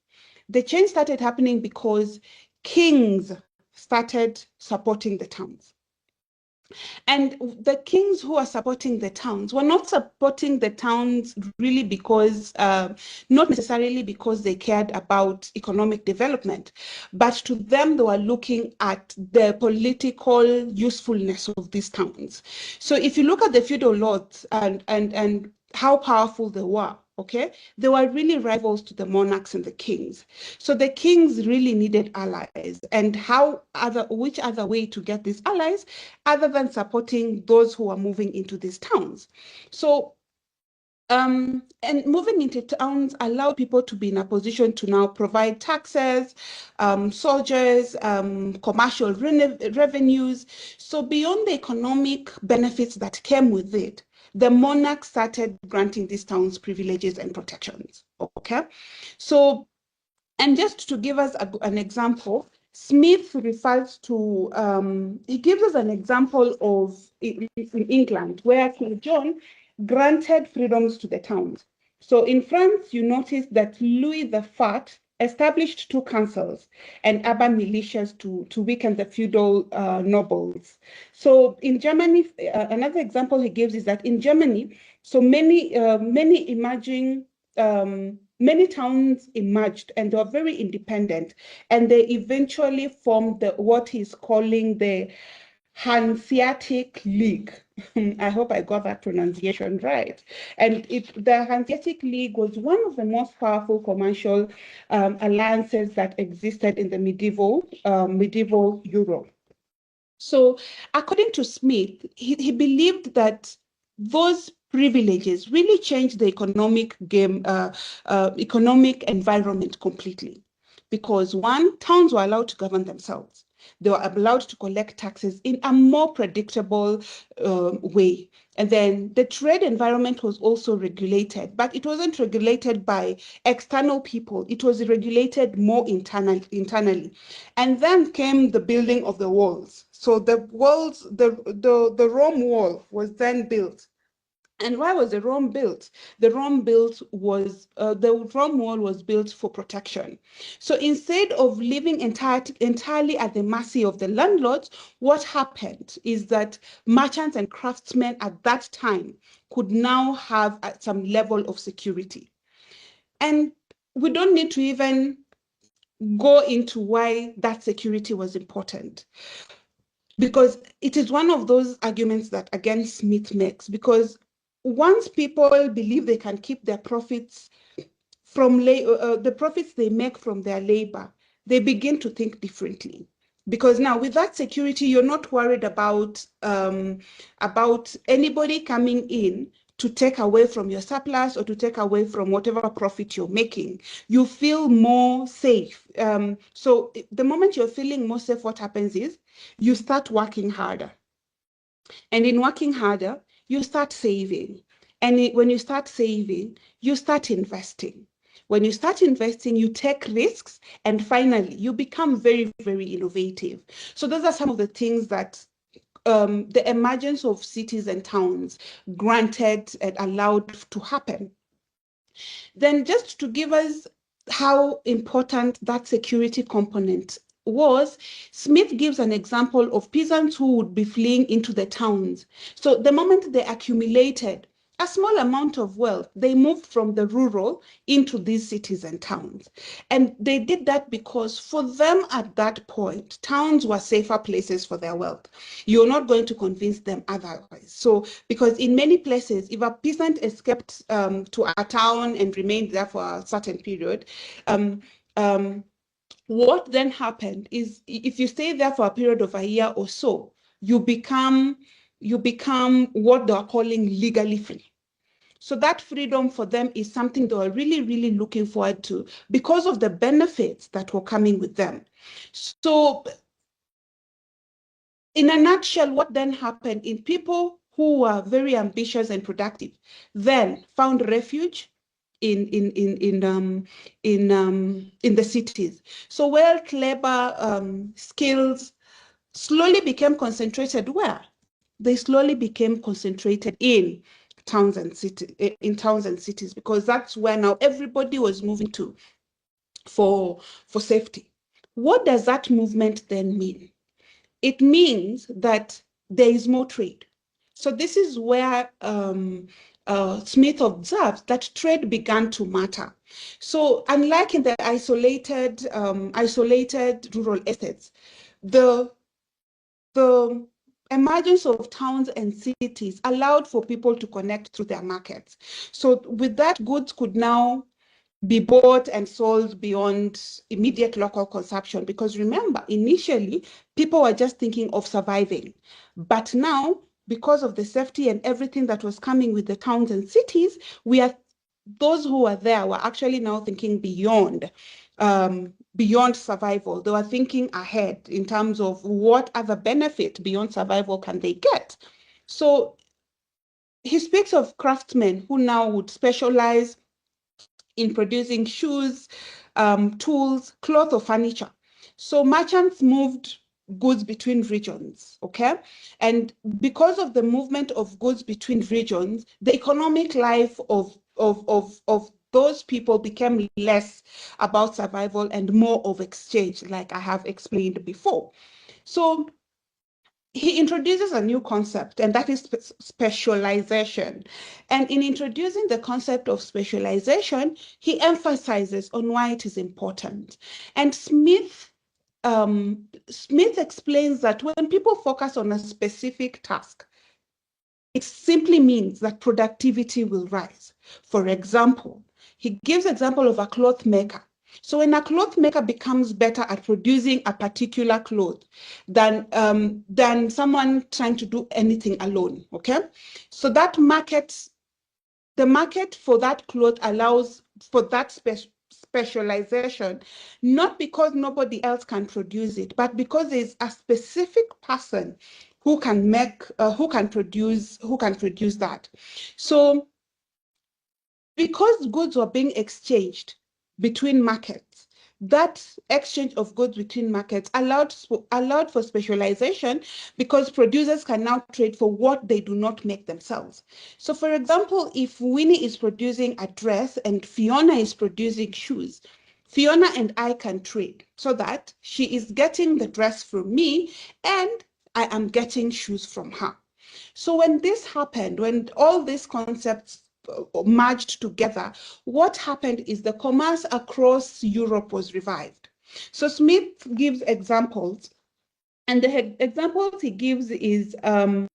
The change started happening because kings started supporting the towns. And the kings who are supporting the towns were not supporting the towns really because, not necessarily because they cared about economic development, but to them, they were looking at the political usefulness of these towns. So if you look at the feudal lords and how powerful they were, okay, they were really rivals to the monarchs and the kings. So the kings really needed allies. And which other way to get these allies other than supporting those who are moving into these towns? So and moving into towns allow people to be in a position to now provide taxes, soldiers, commercial revenues. So beyond the economic benefits that came with it, the monarch started granting these towns privileges and protections. Okay, so and just to give us an example, Smith refers to, he gives us an example of in England, where King John granted freedoms to the towns. So in France, you notice that Louis the Fat established two councils and urban militias to weaken the feudal nobles. So in Germany, another example he gives is that in Germany, so many emerging many towns emerged and they were very independent, and they eventually formed what he's calling the Hanseatic League. I hope I got that pronunciation right. And the Hanseatic League was one of the most powerful commercial alliances that existed in the medieval Europe. So according to Smith, he believed that those privileges really changed the economic environment completely. Because one, towns were allowed to govern themselves. They were allowed to collect taxes in a more predictable way. And then the trade environment was also regulated, but it wasn't regulated by external people. It was regulated more internally. And then came the building of the walls. So the Rome wall was then built. And why was the Rome built? The Rome wall was built for protection. So instead of living entirely at the mercy of the landlords, what happened is that merchants and craftsmen at that time could now have some level of security. And we don't need to even go into why that security was important, because it is one of those arguments that, again, Smith makes, because once people believe they can keep their profits from the profits they make from their labor, they begin to think differently. Because now with that security, you're not worried about anybody coming in to take away from your surplus or to take away from whatever profit you're making. You feel more safe. So the moment you're feeling more safe, what happens is you start working harder. And in working harder, you start saving. And when you start saving, you start investing. When you start investing, you take risks, and finally, you become very, very innovative. So those are some of the things that the emergence of cities and towns granted and allowed to happen. Then just to give us how important that security component was, Smith gives an example of peasants who would be fleeing into the towns. So the moment they accumulated a small amount of wealth, they moved from the rural into these cities and towns. And they did that because for them at that point, towns were safer places for their wealth. You're not going to convince them otherwise. So, because in many places, if a peasant escaped to a town and remained there for a certain period, what then happened is if you stay there for a period of a year or so, you become what they are calling legally free. So that freedom for them is something they were really, really looking forward to because of the benefits that were coming with them. So in a nutshell, what then happened in people who were very ambitious and productive then found refuge in the cities. So wealth, labor, skills slowly became concentrated where? They slowly became concentrated in towns and cities, because that's where now everybody was moving to for safety. What does that movement then mean? It means that there is more trade. So this is where Smith observes that trade began to matter. So unlike in the isolated rural estates, the emergence of towns and cities allowed for people to connect through their markets. So with that, goods could now be bought and sold beyond immediate local consumption. Because remember, initially, people were just thinking of surviving. But now, because of the safety and everything that was coming with the towns and cities, those who were there were actually now thinking beyond survival. They were thinking ahead in terms of what other benefit beyond survival can they get. So he speaks of craftsmen who now would specialize in producing shoes, tools, cloth, or furniture. So merchants moved goods between regions, okay? And because of the movement of goods between regions, the economic life of those people became less about survival and more of exchange, like I have explained before. So he introduces a new concept, and that is specialization. And in introducing the concept of specialization, he emphasizes on why it is important. And Smith explains that when people focus on a specific task, it simply means that productivity will rise. For example, he gives example of a cloth maker. So when a cloth maker becomes better at producing a particular cloth than someone trying to do anything alone, okay? So that the market for that cloth allows for that specialization, not because nobody else can produce it, but because there's a specific person who can produce that. So because goods were being exchanged between markets, that exchange of goods between markets allowed for specialization, because producers can now trade for what they do not make themselves. So for example, if Winnie is producing a dress and Fiona is producing shoes, Fiona and I can trade so that she is getting the dress from me and I am getting shoes from her. So when this happened, when all these concepts merged together, what happened is the commerce across Europe was revived. So Smith gives examples, and the examples he gives is the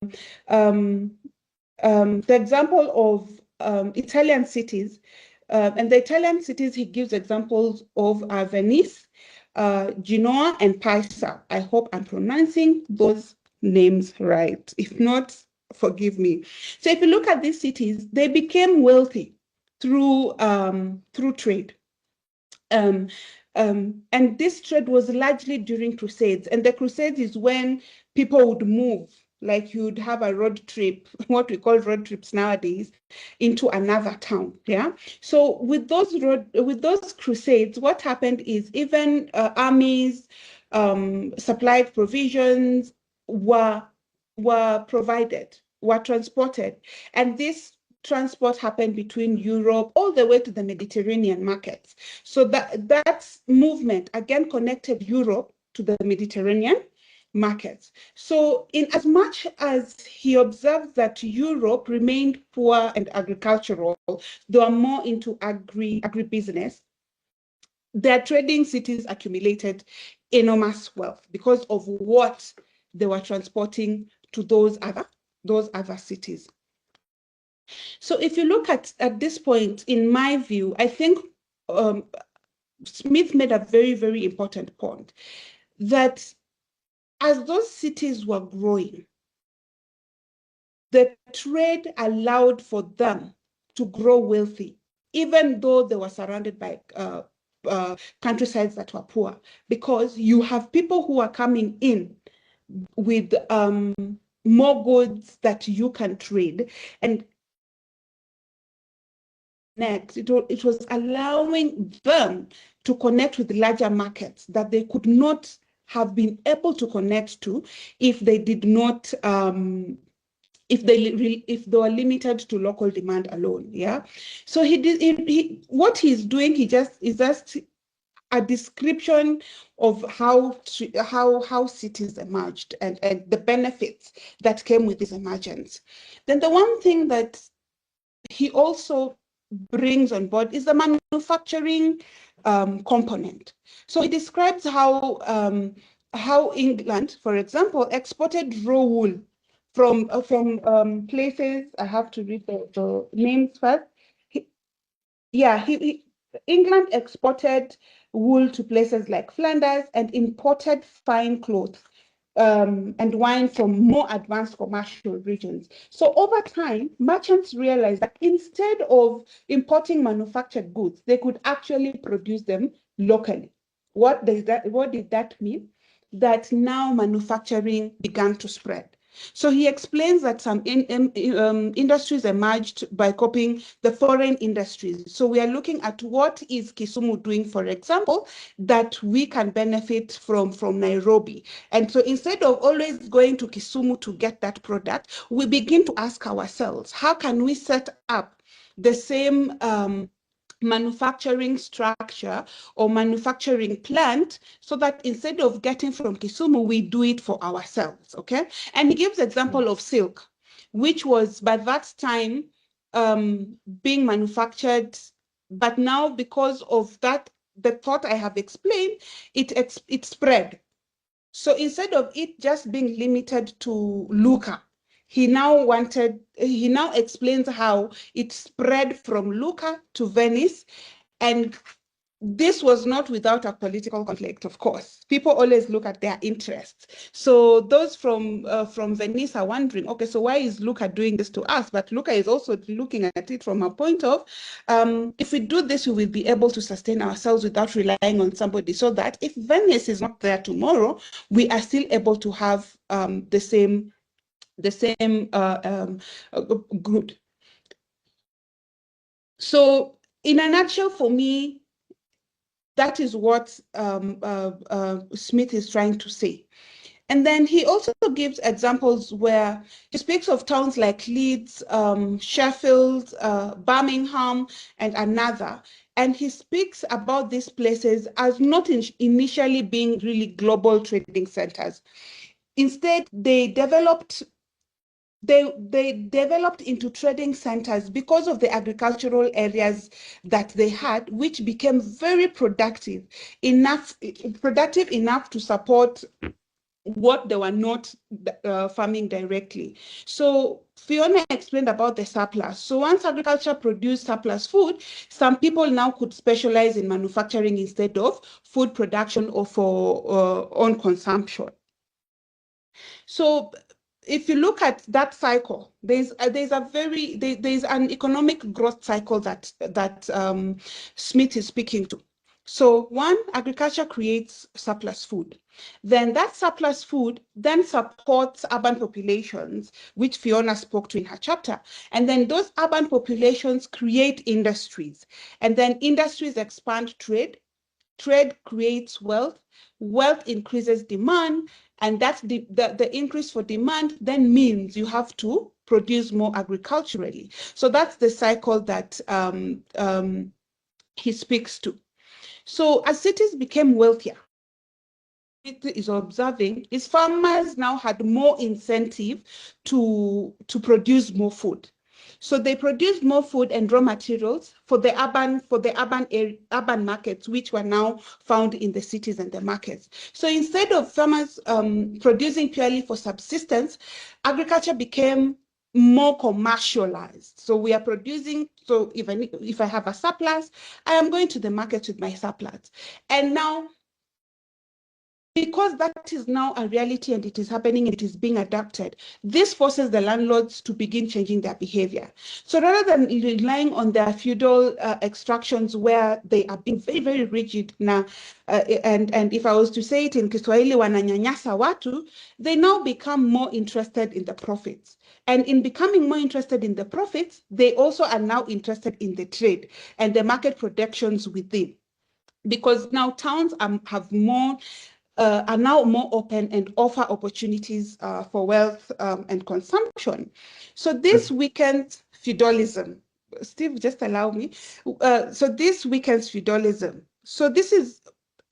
example of Italian cities. And the Italian cities he gives examples of Venice, Genoa, and Pisa. I hope I'm pronouncing those names right. If not, forgive me. So if you look at these cities, they became wealthy through trade. And this trade was largely during Crusades. And the Crusades is when people would move, like you'd have a road trip, what we call road trips nowadays, into another town. Yeah. So with those Crusades, what happened is even armies, supplied provisions were provided, were transported, and this transport happened between Europe all the way to the Mediterranean markets. So that movement again connected Europe to the Mediterranean markets. So in as much as he observed that Europe remained poor and agricultural, they were more into agribusiness, their trading cities accumulated enormous wealth because of what they were transporting to those other cities. So if you look at this point, in my view, I think Smith made a very, very important point that as those cities were growing, the trade allowed for them to grow wealthy, even though they were surrounded by countrysides that were poor, because you have people who are coming in with more goods that you can trade. And next, it was allowing them to connect with larger markets that they could not have been able to connect to if they did not if they were limited to local demand alone. Yeah. So what he's doing, is just a description of how cities emerged and the benefits that came with this emergence. Then the one thing that he also brings on board is the manufacturing component. So he describes how England, for example, exported raw wool from places. I have to read the names first. England exported wool to places like Flanders and imported fine clothes and wine from more advanced commercial regions. So over time, merchants realized that instead of importing manufactured goods, they could actually produce them locally. What did that mean? That now manufacturing began to spread. So he explains that some industries emerged by copying the foreign industries. So we are looking at what is Kisumu doing, for example, that we can benefit from Nairobi. And so instead of always going to Kisumu to get that product, we begin to ask ourselves, how can we set up the same manufacturing structure or manufacturing plant so that instead of getting from Kisumu, we do it for ourselves, okay? And he gives example of silk, which was by that time being manufactured, but now because of that, the thought I have explained, it spread. So instead of it just being limited to Lucca, he now explains how it spread from Lucca to Venice. And this was not without a political conflict, of course. People always look at their interests. So those from Venice are wondering, okay, so why is Lucca doing this to us? But Lucca is also looking at it from a point of, if we do this, we will be able to sustain ourselves without relying on somebody, so that if Venice is not there tomorrow, we are still able to have the same good. So in a nutshell, for me, that is what Smith is trying to say. And then he also gives examples where he speaks of towns like Leeds, Sheffield, Birmingham, and another. And he speaks about these places as not initially being really global trading centers. Instead, they developed into trading centers because of the agricultural areas that they had, which became very productive enough to support what they were not farming directly. So Fiona explained about the surplus. So once agriculture produced surplus food, some people now could specialize in manufacturing instead of food production or for own consumption. So if you look at that cycle, there's an economic growth cycle that Smith is speaking to. So one, agriculture creates surplus food. Then that surplus food then supports urban populations, which Fiona spoke to in her chapter. And then those urban populations create industries. And then industries expand trade. Trade creates wealth. Wealth increases demand. And that's the increase for demand then means you have to produce more agriculturally. So that's the cycle that he speaks to. So as cities became wealthier, it is observing is farmers now had more incentive to produce more food. So they produced more food and raw materials for the urban markets, which were now found in the cities and the markets. So instead of farmers producing purely for subsistence, agriculture became more commercialized. So we are producing, so even if I have a surplus, I am going to the market with my surplus. And now, because that is now a reality and it is happening and it is being adapted, this forces the landlords to begin changing their behavior. So rather than relying on their feudal extractions where they are being very, very rigid now, and if I was to say it in Kiswahili, wananyanyasa watu, they now become more interested in the profits. And in becoming more interested in the profits, they also are now interested in the trade and the market protections within. Because now towns are now more open and offer opportunities for wealth and consumption. So this weakens feudalism. Steve, just allow me. So this weakens feudalism. So this is,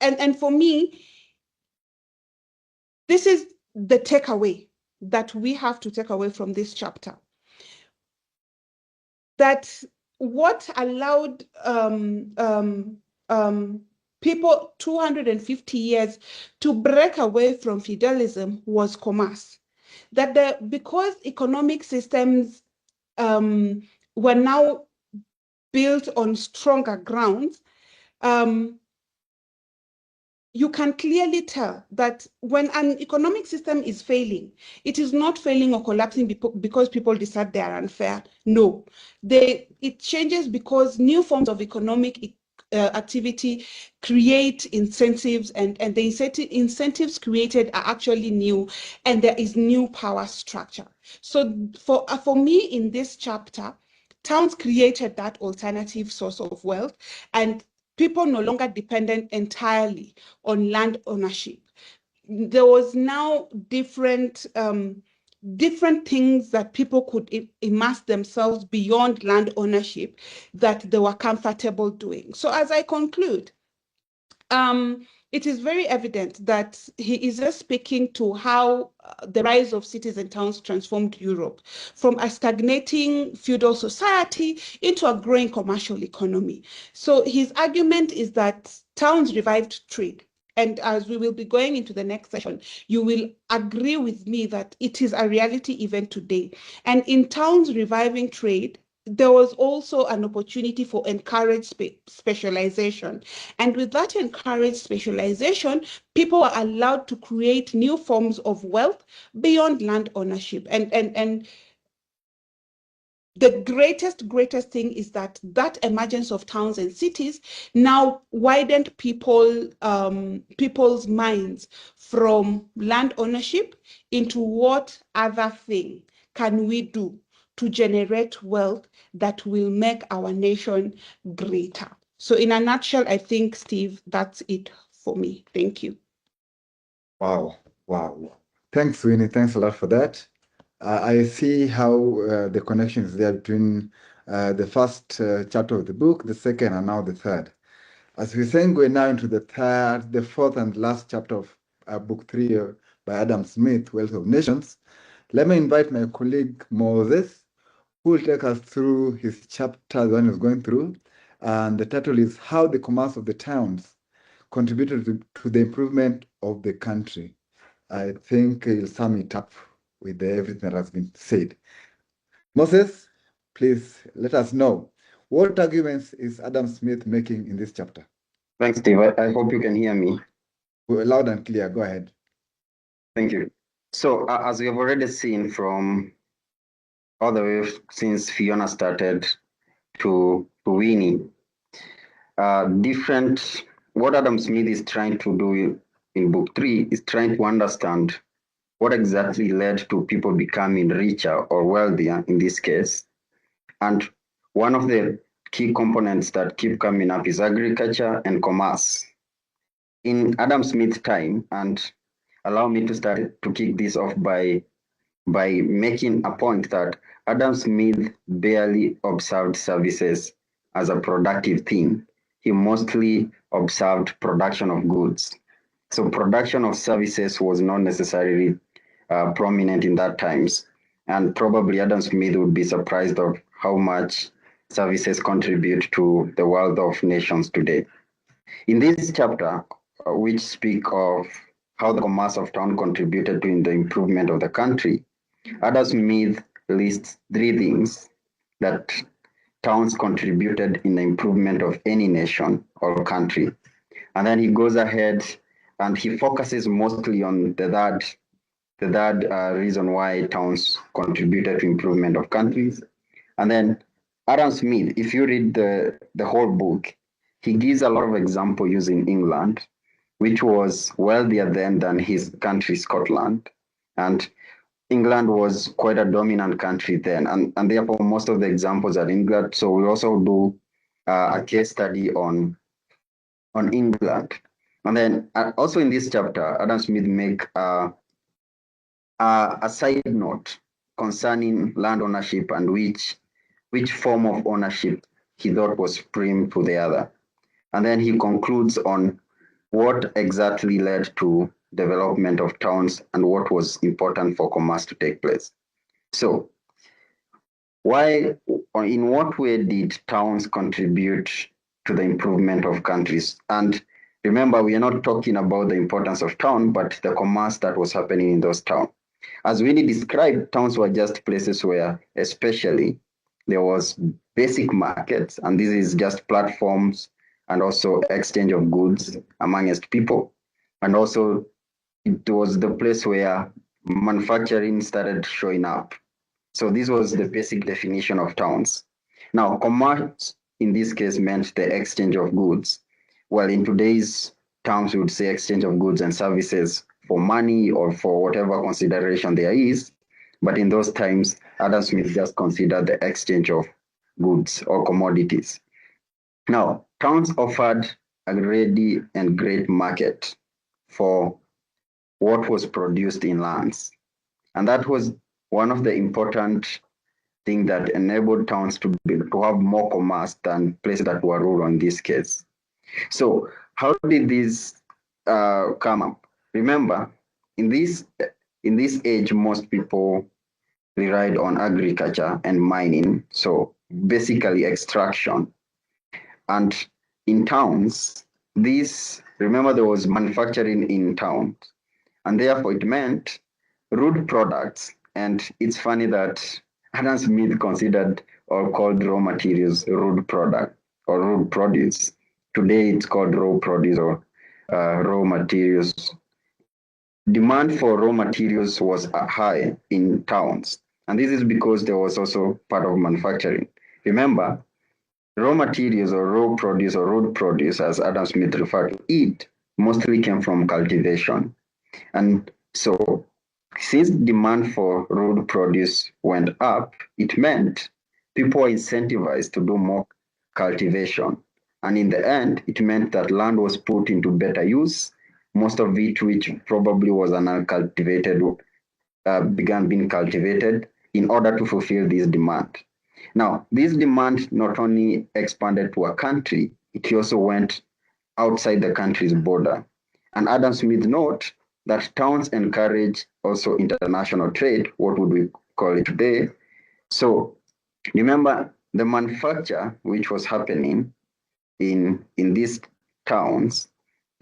and for me, this is the takeaway that we have to take away from this chapter. That what allowed people 250 years to break away from feudalism was commerce. That because economic systems were now built on stronger grounds, you can clearly tell that when an economic system is failing, it is not failing or collapsing because people decide they are unfair. No, it changes because new forms of economic activity create incentives, and the incentives created are actually new, and there is new power structure. So for me in this chapter, towns created that alternative source of wealth, and people no longer dependent entirely on land ownership. There was now different things that people could immerse themselves beyond land ownership that they were comfortable doing. So as I conclude, it is very evident that he is just speaking to how the rise of cities and towns transformed Europe from a stagnating feudal society into a growing commercial economy. So his argument is that towns revived trade. And as we will be going into the next session, you will agree with me that it is a reality even today. And in towns reviving trade, there was also an opportunity for encouraged specialization. And with that encouraged specialization, people are allowed to create new forms of wealth beyond land ownership. And the greatest thing is that emergence of towns and cities now widened people's minds from land ownership into what other thing can we do to generate wealth that will make our nation greater. So in a nutshell, I think, Steve, that's it for me. Thank you. Wow. Thanks, Winnie. Thanks a lot for that. I see how the connection is there between the first chapter of the book, the second, and now the third. As we segue now into the fourth and last chapter of book 3 by Adam Smith, Wealth of Nations, let me invite my colleague Moses, who will take us through his chapter, the one he's going through. And the title is How the Commerce of the Towns Contributed to the Improvement of the Country. I think he'll sum it up with everything that has been said. Moses, please let us know, what arguments is Adam Smith making in this chapter? Thanks, Steve. I hope you can hear me. Loud and clear, go ahead. Thank you. So as we have already seen from all the way since Fiona started to Winnie, what Adam Smith is trying to do in book 3 is trying to understand what exactly led to people becoming richer or wealthier in this case. And one of the key components that keep coming up is agriculture and commerce. In Adam Smith's time, and allow me to start to kick this off by making a point that Adam Smith barely observed services as a productive thing. He mostly observed production of goods. So production of services was not necessarily prominent in that times. And probably Adam Smith would be surprised of how much services contribute to the wealth of nations today. In this chapter, which speak of how the commerce of town contributed to the improvement of the country, Adam Smith lists 3 things that towns contributed in the improvement of any nation or country. And then he goes ahead and he focuses mostly on the third reason why towns contributed to improvement of countries. And then Adam Smith, if you read the whole book, he gives a lot of example using England, which was wealthier then than his country, Scotland. And England was quite a dominant country then, and therefore most of the examples are England. So we also do a case study on England. And then also in this chapter, Adam Smith make a side note concerning land ownership and which form of ownership he thought was supreme to the other. And then he concludes on what exactly led to development of towns and what was important for commerce to take place. So why or in what way did towns contribute to the improvement of countries? And remember, we are not talking about the importance of town, but the commerce that was happening in those towns. As Winnie described, towns were just places where especially there was basic markets, and this is just platforms and also exchange of goods amongst people. And also it was the place where manufacturing started showing up. So this was the basic definition of towns. Now, commerce in this case meant the exchange of goods. Well, in today's terms, we would say exchange of goods and services for money or for whatever consideration there is. But in those times, Adam Smith just considered the exchange of goods or commodities. Now, towns offered a ready and great market for what was produced in lands. And that was one of the important things that enabled towns to have more commerce than places that were rural in this case. So how did this come up? Remember, in this age, most people relied on agriculture and mining, so basically extraction. And in towns, remember there was manufacturing in towns, and therefore it meant rude products. And it's funny that Adam Smith considered or called raw materials rude product or rude produce. Today it's called raw produce or raw materials. Demand for raw materials was high in towns, and this is because there was also part of manufacturing. Remember, raw materials or raw produce or road produce, as Adam Smith referred to it, mostly came from cultivation. And so since demand for road produce went up, it meant people were incentivized to do more cultivation. And in the end, it meant that land was put into better use, most of it which probably was uncultivated, began being cultivated in order to fulfill this demand. Now, this demand not only expanded to a country, it also went outside the country's border. And Adam Smith noted that towns encourage also international trade, what would we call it today? So remember, the manufacture which was happening in these towns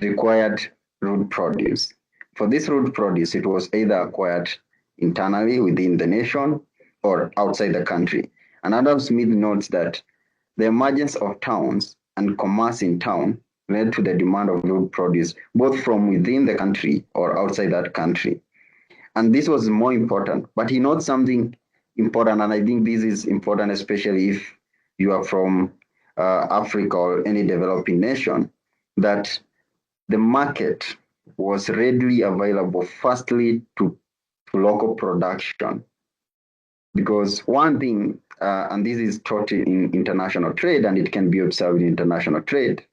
required road produce. For this road produce, it was either acquired internally within the nation or outside the country. And Adam Smith notes that the emergence of towns and commerce in town led to the demand of road produce, both from within the country or outside that country. And this was more important, but he notes something important, and I think this is important, especially if you are from Africa or any developing nation, that the market was readily available, firstly, to local production. Because one thing, and this is taught in international trade, and it can be observed in international trade,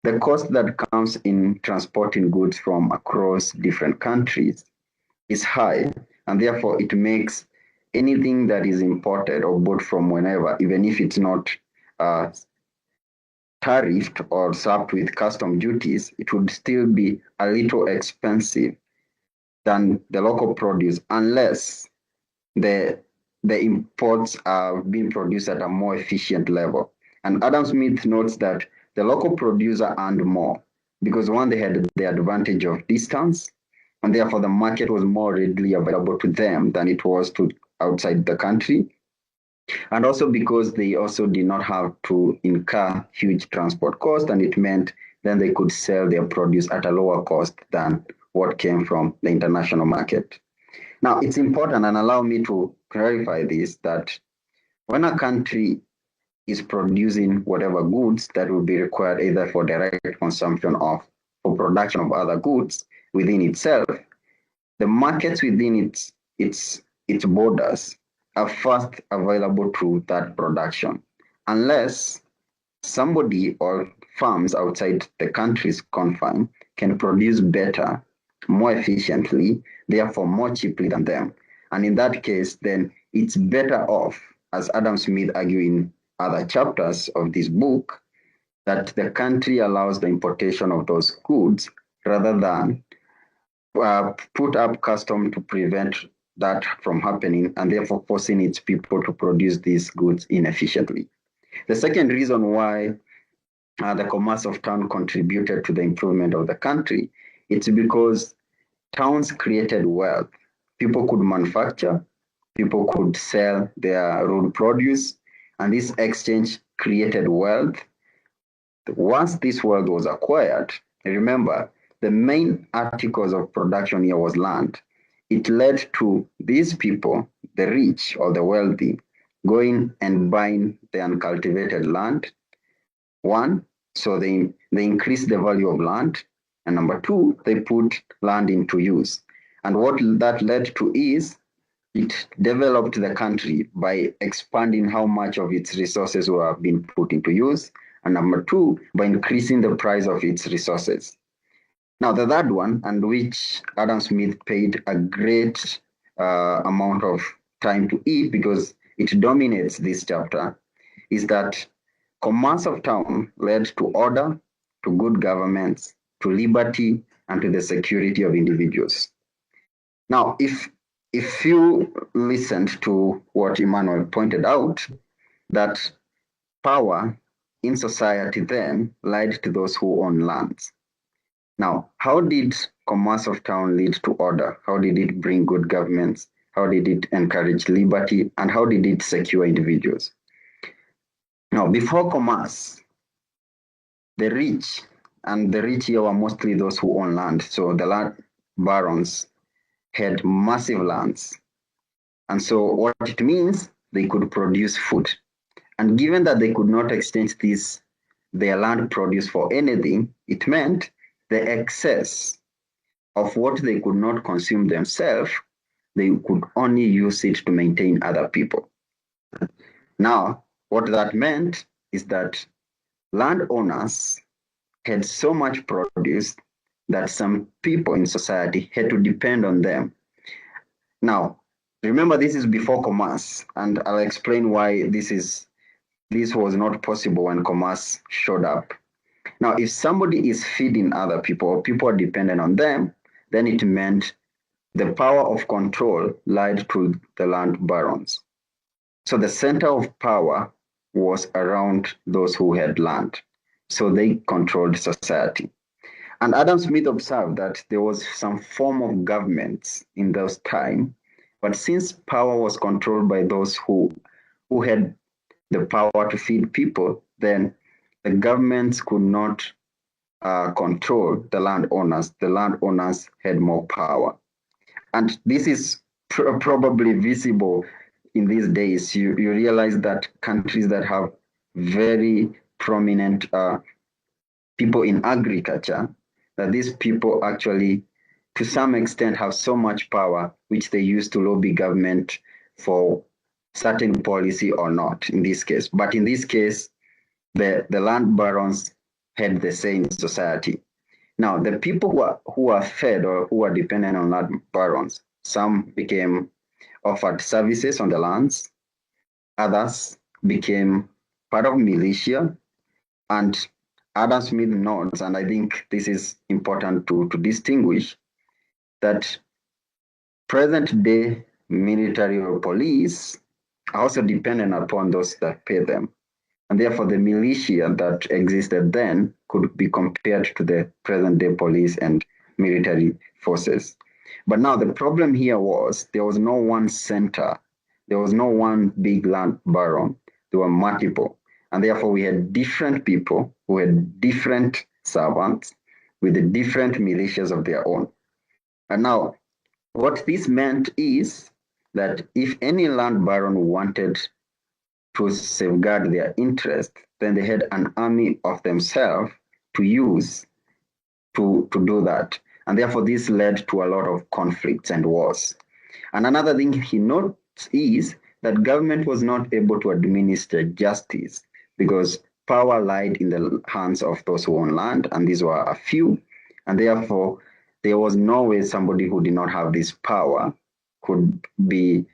the cost that comes in transporting goods from across different countries is high, and therefore it makes anything that is imported or bought from whenever, even if it's not tariffed or slapped with custom duties, it would still be a little expensive than the local produce, unless the imports are being produced at a more efficient level. And Adam Smith notes that the local producer earned more because, one, they had the advantage of distance, and therefore the market was more readily available to them than it was to outside the country. And also because they also did not have to incur huge transport costs, and it meant then they could sell their produce at a lower cost than what came from the international market. Now, it's important, and allow me to clarify this, that when a country is producing whatever goods that will be required either for direct consumption or for production of other goods within itself, the markets within its borders are first available to that production, unless somebody or farms outside the country's confine can produce better, more efficiently, therefore more cheaply than them. And in that case, then it's better off, as Adam Smith argued in other chapters of this book, that the country allows the importation of those goods rather than put up custom to prevent that from happening, and therefore forcing its people to produce these goods inefficiently. The second reason why the commerce of town contributed to the improvement of the country, it's because towns created wealth. People could manufacture, people could sell their road produce, and this exchange created wealth. Once this wealth was acquired, remember, the main articles of production here was land. It led to these people, the rich or the wealthy, going and buying the uncultivated land. One, so they increase the value of land. And number two, they put land into use. And what that led to is it developed the country by expanding how much of its resources were being put into use. And number two, by increasing the price of its resources. Now, the third one, and which Adam Smith paid a great amount of time to eat because it dominates this chapter, is that commerce of town led to order, to good governments, to liberty, and to the security of individuals. Now, if you listened to what Emmanuel pointed out, that power in society then lied to those who own lands. Now, how did commerce of town lead to order? How did it bring good governments? How did it encourage liberty? And how did it secure individuals? Now, before commerce, the rich, and the rich here were mostly those who own land. So the land barons had massive lands. And so what it means, they could produce food. And given that they could not exchange their land produce for anything, it meant the excess of what they could not consume themselves, they could only use it to maintain other people. Now, what that meant is that landowners had so much produce that some people in society had to depend on them. Now, remember, this is before commerce, and I'll explain why this was not possible when commerce showed up. Now, if somebody is feeding other people, or people are dependent on them, then it meant the power of control lied to the land barons. So the center of power was around those who had land. So they controlled society. And Adam Smith observed that there was some form of government in those times, but since power was controlled by those who had the power to feed people, then the governments could not control the landowners. The landowners had more power. And this is probably visible in these days. You realize that countries that have very prominent people in agriculture, that these people actually, to some extent, have so much power, which they use to lobby government for certain policy or not in this case. But in this case, the land barons had the say in society. Now, the people who are fed or who are dependent on land barons, some became offered services on the lands, others became part of militia, and Adam Smith notes, and I think this is important to distinguish, that present day military or police are also dependent upon those that pay them. And therefore, the militia that existed then could be compared to the present day police and military forces. But now the problem here was there was no one center. There was no one big land baron. There were multiple. And therefore, we had different people who had different servants with the different militias of their own. And now, what this meant is that if any land baron wanted to safeguard their interest, then they had an army of themselves to use to do that. And therefore, this led to a lot of conflicts and wars. And another thing he notes is that government was not able to administer justice because power lied in the hands of those who own land, and these were a few. And therefore, there was no way somebody who did not have this power could be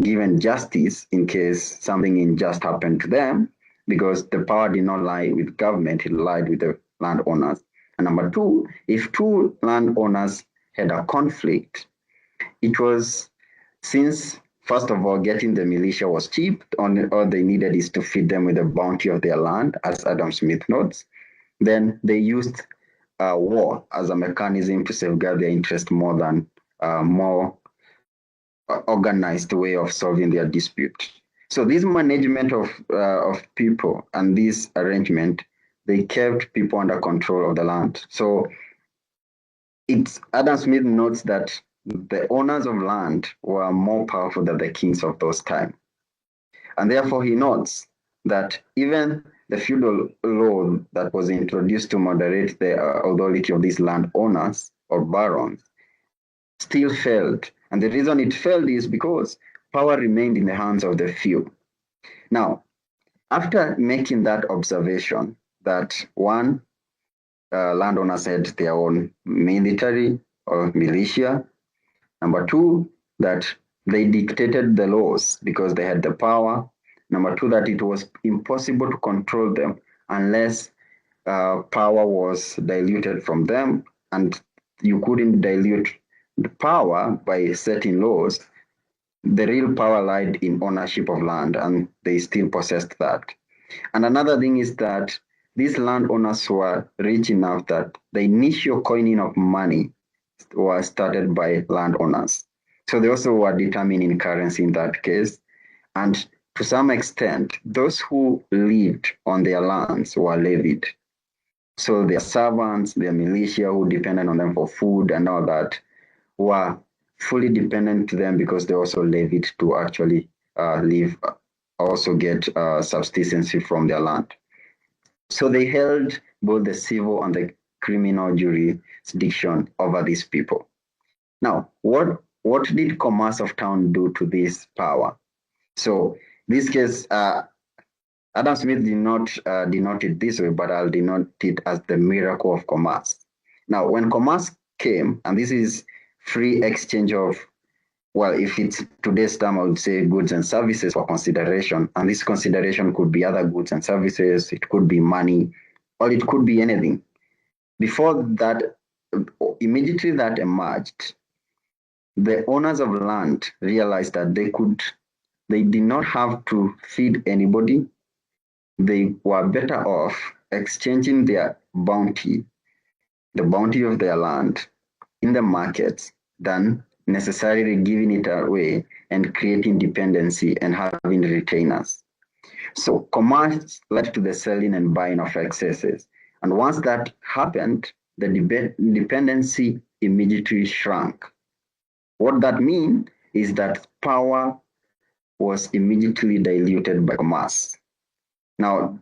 given justice in case something unjust happened to them, because the power did not lie with government, it lied with the landowners. And number two, if two landowners had a conflict, it was, since first of all, getting the militia was cheap, all they needed is to feed them with the bounty of their land, as Adam Smith notes, then they used war as a mechanism to safeguard their interest more than more organized way of solving their dispute. So this management of people and this arrangement, they kept people under control of the land. So Adam Smith notes that the owners of land were more powerful than the kings of those times. And therefore he notes that even the feudal law that was introduced to moderate the authority of these landowners or barons still failed. And the reason it failed is because power remained in the hands of the few. Now, after making that observation that one, landowners had their own military or militia. Number two, that they dictated the laws because they had the power. Number two, that it was impossible to control them unless power was diluted from them, and you couldn't dilute the power by setting laws. The real power lied in ownership of land, and they still possessed that. And another thing is that these landowners were rich enough that the initial coining of money was started by landowners. So they also were determining currency in that case. And to some extent, those who lived on their lands were levied. So their servants, their militia who depended on them for food and all that were fully dependent to them because they also levied to actually live, also get subsistence from their land. So they held both the civil and the criminal jurisdiction over these people. Now, what did commerce of town do to this power? So this case, Adam Smith did not denote it this way, but I'll denote it as the miracle of commerce. Now, when commerce came, and this is free exchange of, well, if it's today's term, I would say goods and services for consideration. And this consideration could be other goods and services, it could be money, or it could be anything. Before that, immediately that emerged, the owners of land realized that they did not have to feed anybody. They were better off exchanging their bounty, the bounty of their land, in the markets than necessarily giving it away and creating dependency and having retainers. So commerce led to the selling and buying of excesses. And once that happened, the dependency immediately shrank. What that means is that power was immediately diluted by commerce. Now,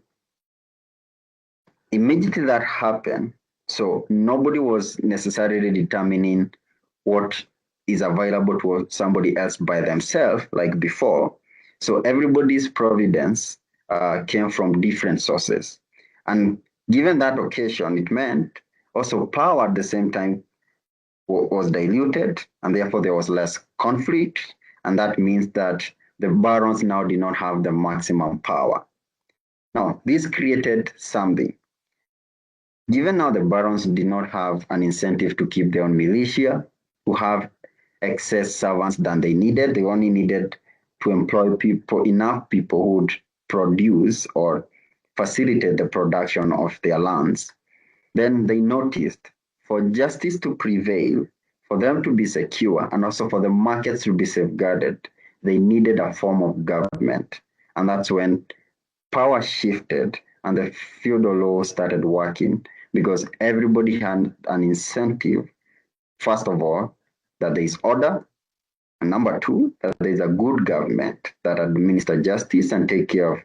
immediately that happened, so nobody was necessarily determining what is available to somebody else by themselves like before. So everybody's providence came from different sources. And given that occasion, it meant also power at the same time was diluted, and therefore there was less conflict. And that means that the barons now did not have the maximum power. Now, this created something. Given now the barons did not have an incentive to keep their own militia, to have excess servants than they needed, they only needed to employ enough people who would produce or facilitate the production of their lands. Then they noticed for justice to prevail, for them to be secure, and also for the markets to be safeguarded, they needed a form of government. And that's when power shifted and the feudal law started working, because everybody had an incentive, first of all, that there is order, and number two, that there is a good government that administers justice and take care of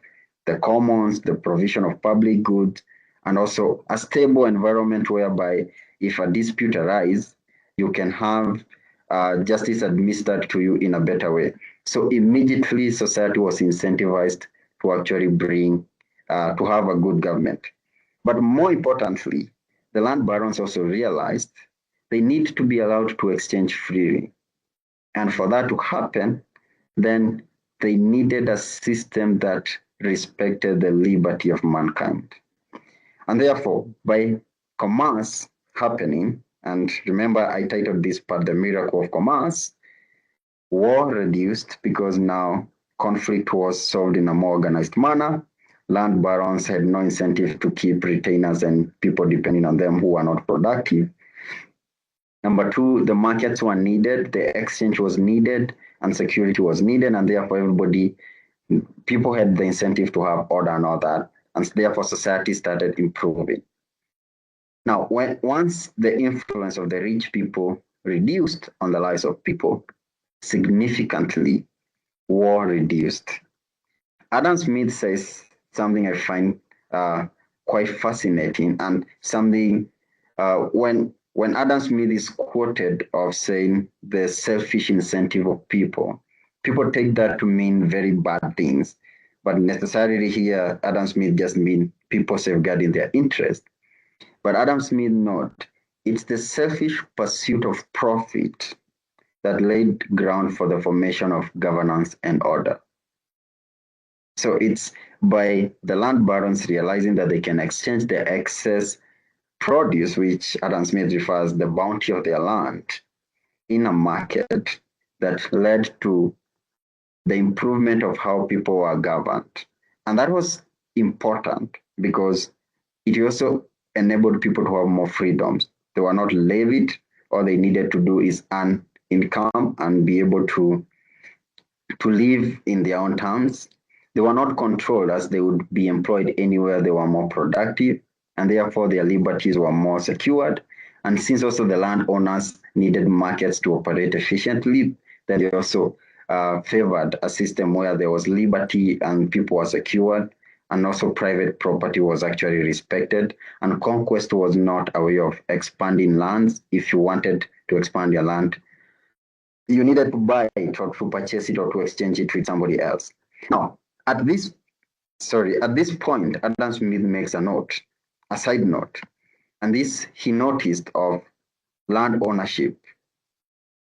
the commons, the provision of public goods, and also a stable environment whereby if a dispute arises, you can have justice administered to you in a better way. So immediately society was incentivized to actually to have a good government. But more importantly, the land barons also realized they need to be allowed to exchange freely. And for that to happen, then they needed a system that respected the liberty of mankind. And therefore, by commerce happening, and remember I titled this part The Miracle of Commerce, war reduced because now conflict was solved in a more organized manner. Land barons had no incentive to keep retainers and people depending on them who were not productive. Number two, the markets were needed, the exchange was needed, and security was needed, and therefore people had the incentive to have order and all that, and therefore society started improving. Now, once the influence of the rich people reduced on the lives of people significantly, war reduced. Adam Smith says something I find quite fascinating, and something when Adam Smith is quoted of saying the selfish incentive of people take that to mean very bad things. But necessarily here, Adam Smith just means people safeguarding their interest. But Adam Smith note, it's the selfish pursuit of profit that laid ground for the formation of governance and order. So it's by the land barons realizing that they can exchange their excess produce, which Adam Smith refers the bounty of their land, in a market, that led to the improvement of how people were governed. And that was important because it also enabled people to have more freedoms. They were not levied. All they needed to do is earn income and be able to live in their own terms. They were not controlled, as they would be employed anywhere. They were more productive, and therefore their liberties were more secured. And since also the landowners needed markets to operate efficiently, then they also favored a system where there was liberty and people were secured, and also private property was actually respected. And conquest was not a way of expanding lands. If you wanted to expand your land, you needed to buy it or to purchase it or to exchange it with somebody else. Now, at this point, Adam Smith makes a side note, and this he noticed of land ownership,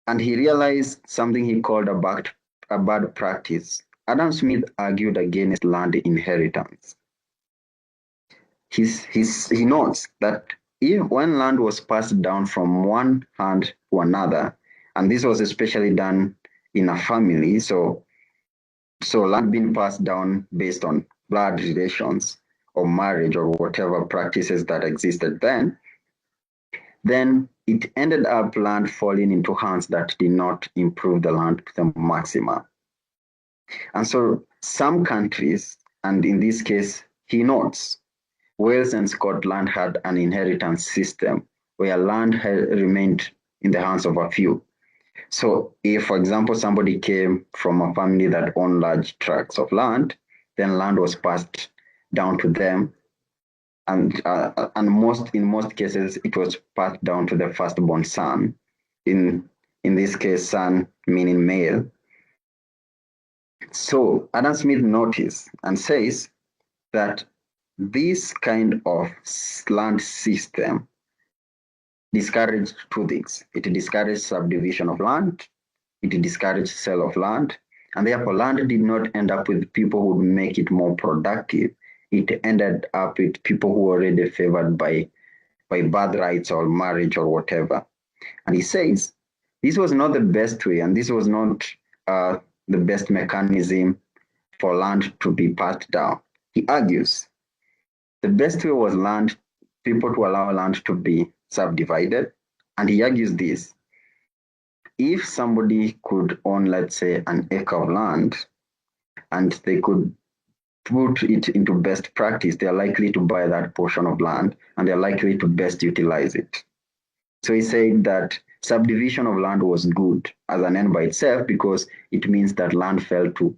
and he realized something he called a bad practice. Adam Smith argued against land inheritance. He notes that when land was passed down from one hand to another, and this was especially done in a family, so land being passed down based on blood relations or marriage or whatever practices that existed then it ended up land falling into hands that did not improve the land to the maximum. And so some countries, and in this case, he notes, Wales and Scotland had an inheritance system where land had remained in the hands of a few. So if, for example, somebody came from a family that owned large tracts of land, then land was passed down to them. And in most cases, it was passed down to the firstborn son. In this case, son meaning male. So Adam Smith noticed and says that this kind of land system discouraged two things. It discouraged subdivision of land, it discouraged sale of land, and therefore land did not end up with people who would make it more productive. It ended up with people who were already favored by birthrights or marriage or whatever. And he says this was not the best way, and this was not the best mechanism for land to be passed down. He argues the best way was people to allow land to be subdivided. And he argues this: if somebody could own, let's say, an acre of land and they could put it into best practice, they're likely to buy that portion of land and they're likely to best utilize it. So he said that subdivision of land was good as an end by itself because it means that land fell to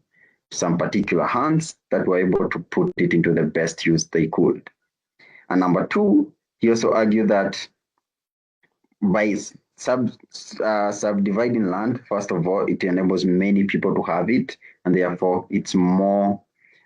some particular hands that were able to put it into the best use they could. And number two, he also argued that by subdividing land, first of all, it enables many people to have it, and therefore it's more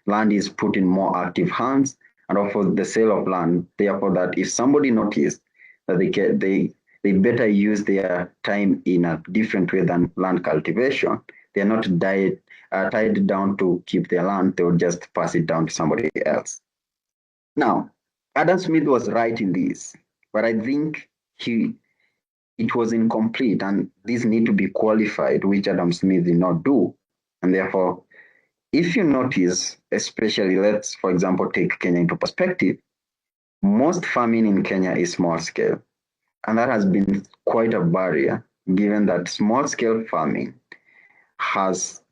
land is put in more active hands, and also the sale of land. Therefore, that if somebody noticed that they better use their time in a different way than land cultivation, they're not tied down to keep their land. They will just pass it down to somebody else. Now, Adam Smith was right in this, but I think it was incomplete, and these need to be qualified, which Adam Smith did not do. And therefore, if you notice, especially let's, for example, take Kenya into perspective, most farming in Kenya is small scale. And that has been quite a barrier, given that small scale farming has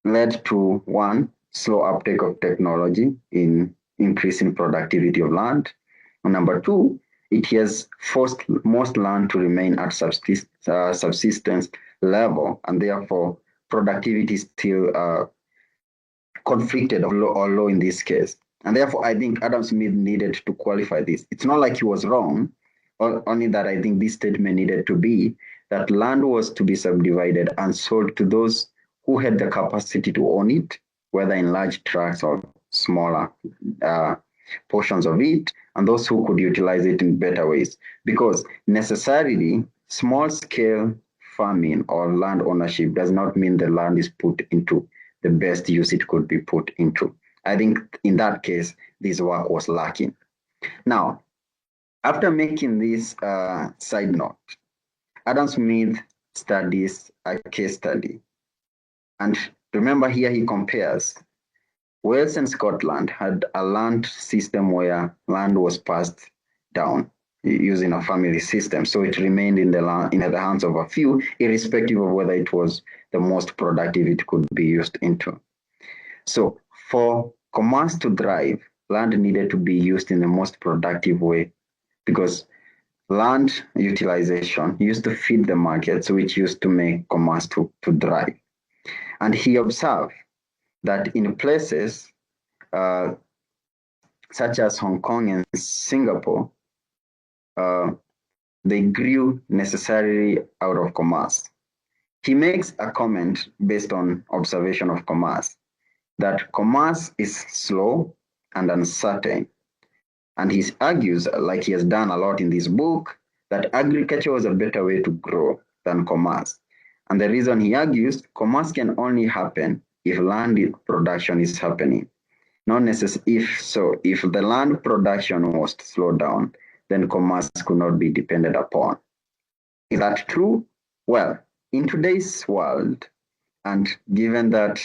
led to, one, slow uptake of technology in increasing productivity of land. And number two, it has forced most land to remain at subsistence level, and therefore productivity is still conflicted or low in this case. And therefore, I think Adam Smith needed to qualify this. It's not like he was wrong, only that I think this statement needed to be that land was to be subdivided and sold to those who had the capacity to own it, whether in large tracts or smaller portions of it, and those who could utilize it in better ways. Because necessarily, small-scale farming or land ownership does not mean the land is put into the best use it could be put into. I think in that case, this work was lacking. Now, after making this side note, Adam Smith studies a case study. And remember here he compares Wales and Scotland had a land system where land was passed down using a family system. So it remained in the hands of a few, irrespective of whether it was the most productive it could be used into. So for commerce to thrive, land needed to be used in the most productive way, because land utilization used to feed the markets, which used to make commerce to thrive. And he observed that in places such as Hong Kong and Singapore, they grew necessarily out of commerce. He makes a comment based on observation of commerce, that commerce is slow and uncertain. And he argues, like he has done a lot in this book, that agriculture was a better way to grow than commerce. And the reason he argues, commerce can only happen if land production is happening. Not necessarily if the land production was to slow down, then commerce could not be depended upon. Is that true? Well, in today's world, and given that,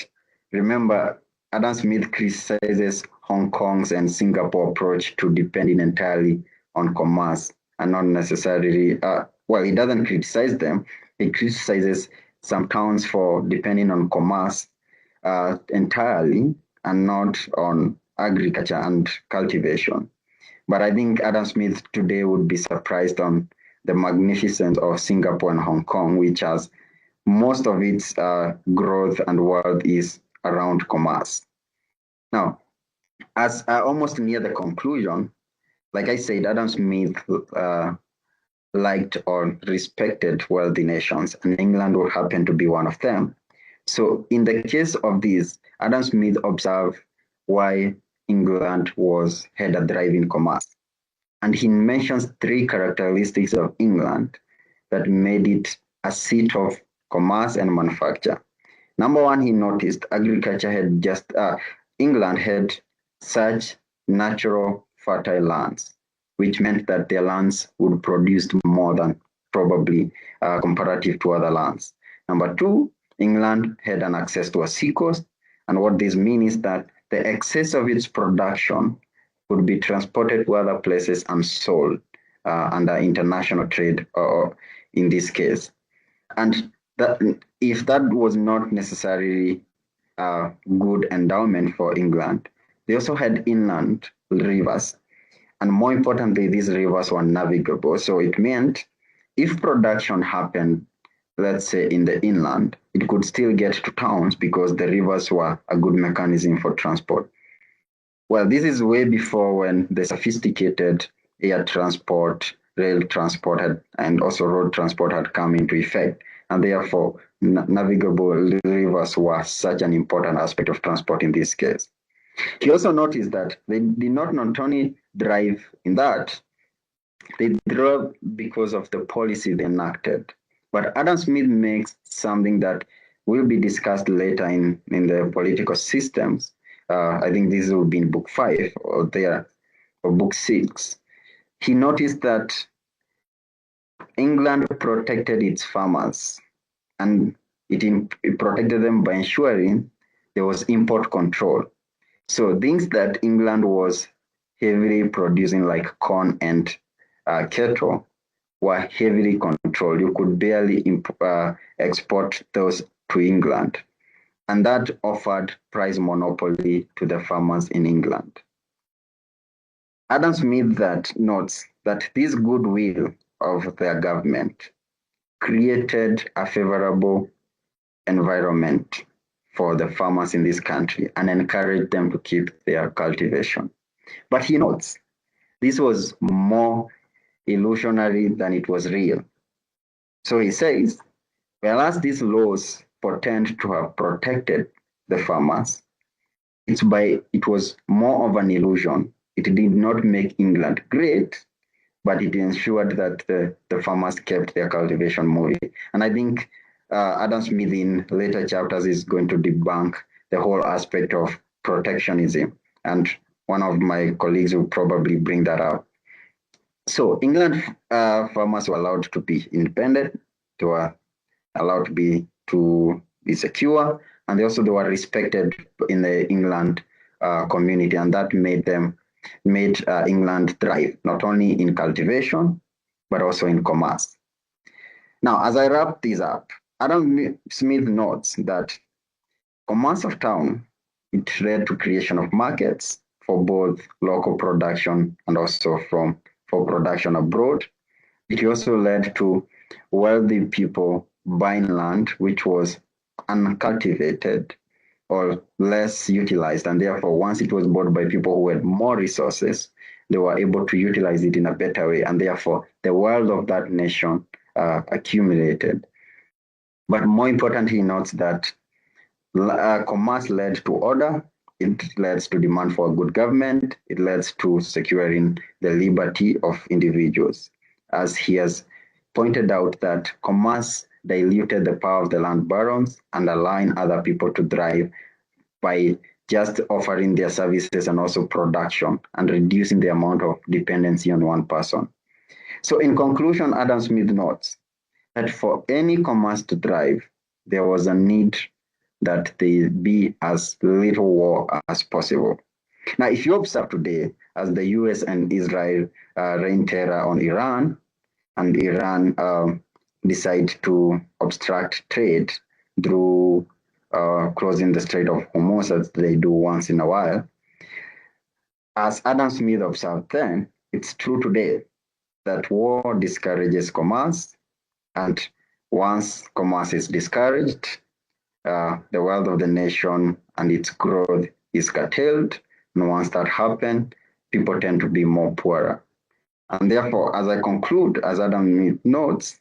remember, Adam Smith criticizes Hong Kong's and Singapore approach to depending entirely on commerce and not necessarily, he doesn't criticize them. He criticizes some towns for depending on commerce entirely and not on agriculture and cultivation. But I think Adam Smith today would be surprised on the magnificence of Singapore and Hong Kong, which has most of its growth and wealth is around commerce. Now, as almost near the conclusion, like I said, Adam Smith liked or respected wealthy nations, and England would happen to be one of them. So in the case of this, Adam Smith observed why England had a thriving commerce. And he mentions three characteristics of England that made it a seat of commerce and manufacture. Number one, he noticed agriculture had England had such natural fertile lands, which meant that their lands would produce more than probably comparative to other lands. Number two, England had an access to a seacoast. And what this means is that the excess of its production could be transported to other places and sold under international trade, in this case. And that, if that was not necessarily a good endowment for England, they also had inland rivers. And more importantly, these rivers were navigable. So it meant if production happened, let's say in the inland, it could still get to towns because the rivers were a good mechanism for transport. Well, this is way before when the sophisticated air transport, rail transport, and also road transport had come into effect. And therefore, navigable rivers were such an important aspect of transport in this case. He also noticed that they did not only drive in that, they drove because of the policy they enacted. But Adam Smith makes something that will be discussed later in the political systems. I think this will be in book 5 or book 6. He noticed that England protected its farmers, and it protected them by ensuring there was import control. So things that England was heavily producing, like corn and cattle, were heavily controlled. You could barely export those to England. And that offered price monopoly to the farmers in England. Adam Smith notes that this goodwill of their government created a favorable environment for the farmers in this country and encouraged them to keep their cultivation. But he notes this was more illusionary than it was real. So he says, whereas these laws pretend to have protected the farmers, it was more of an illusion. It did not make England great, but it ensured that the farmers kept their cultivation moving. And I think Adam Smith in later chapters is going to debunk the whole aspect of protectionism. And one of my colleagues will probably bring that up. So England farmers were allowed to be independent, they were allowed to be secure, and they were respected in the England community, and that made England thrive, not only in cultivation, but also in commerce. Now, as I wrap this up, Adam Smith notes that commerce of town, it led to creation of markets for both local production and also for production abroad. It also led to wealthy people buying land which was uncultivated or less utilized, and therefore once it was bought by people who had more resources, they were able to utilize it in a better way, and therefore the wealth of that nation accumulated. But more importantly, he notes that commerce led to order, it leads to demand for a good government, it leads to securing the liberty of individuals, as he has pointed out that commerce diluted the power of the land barons and allowing other people to thrive by just offering their services and also production and reducing the amount of dependency on one person. So in conclusion, Adam Smith notes that for any commerce to thrive, there was a need that there be as little war as possible. Now, if you observe today, as the US and Israel rain terror on Iran, and Iran decide to obstruct trade through closing the Strait of Hormuz, as they do once in a while, as Adam Smith observed then, it's true today that war discourages commerce, and once commerce is discouraged, the wealth of the nation and its growth is curtailed. And once that happens, people tend to be more poorer. And therefore, as I conclude, as Adam Smith notes,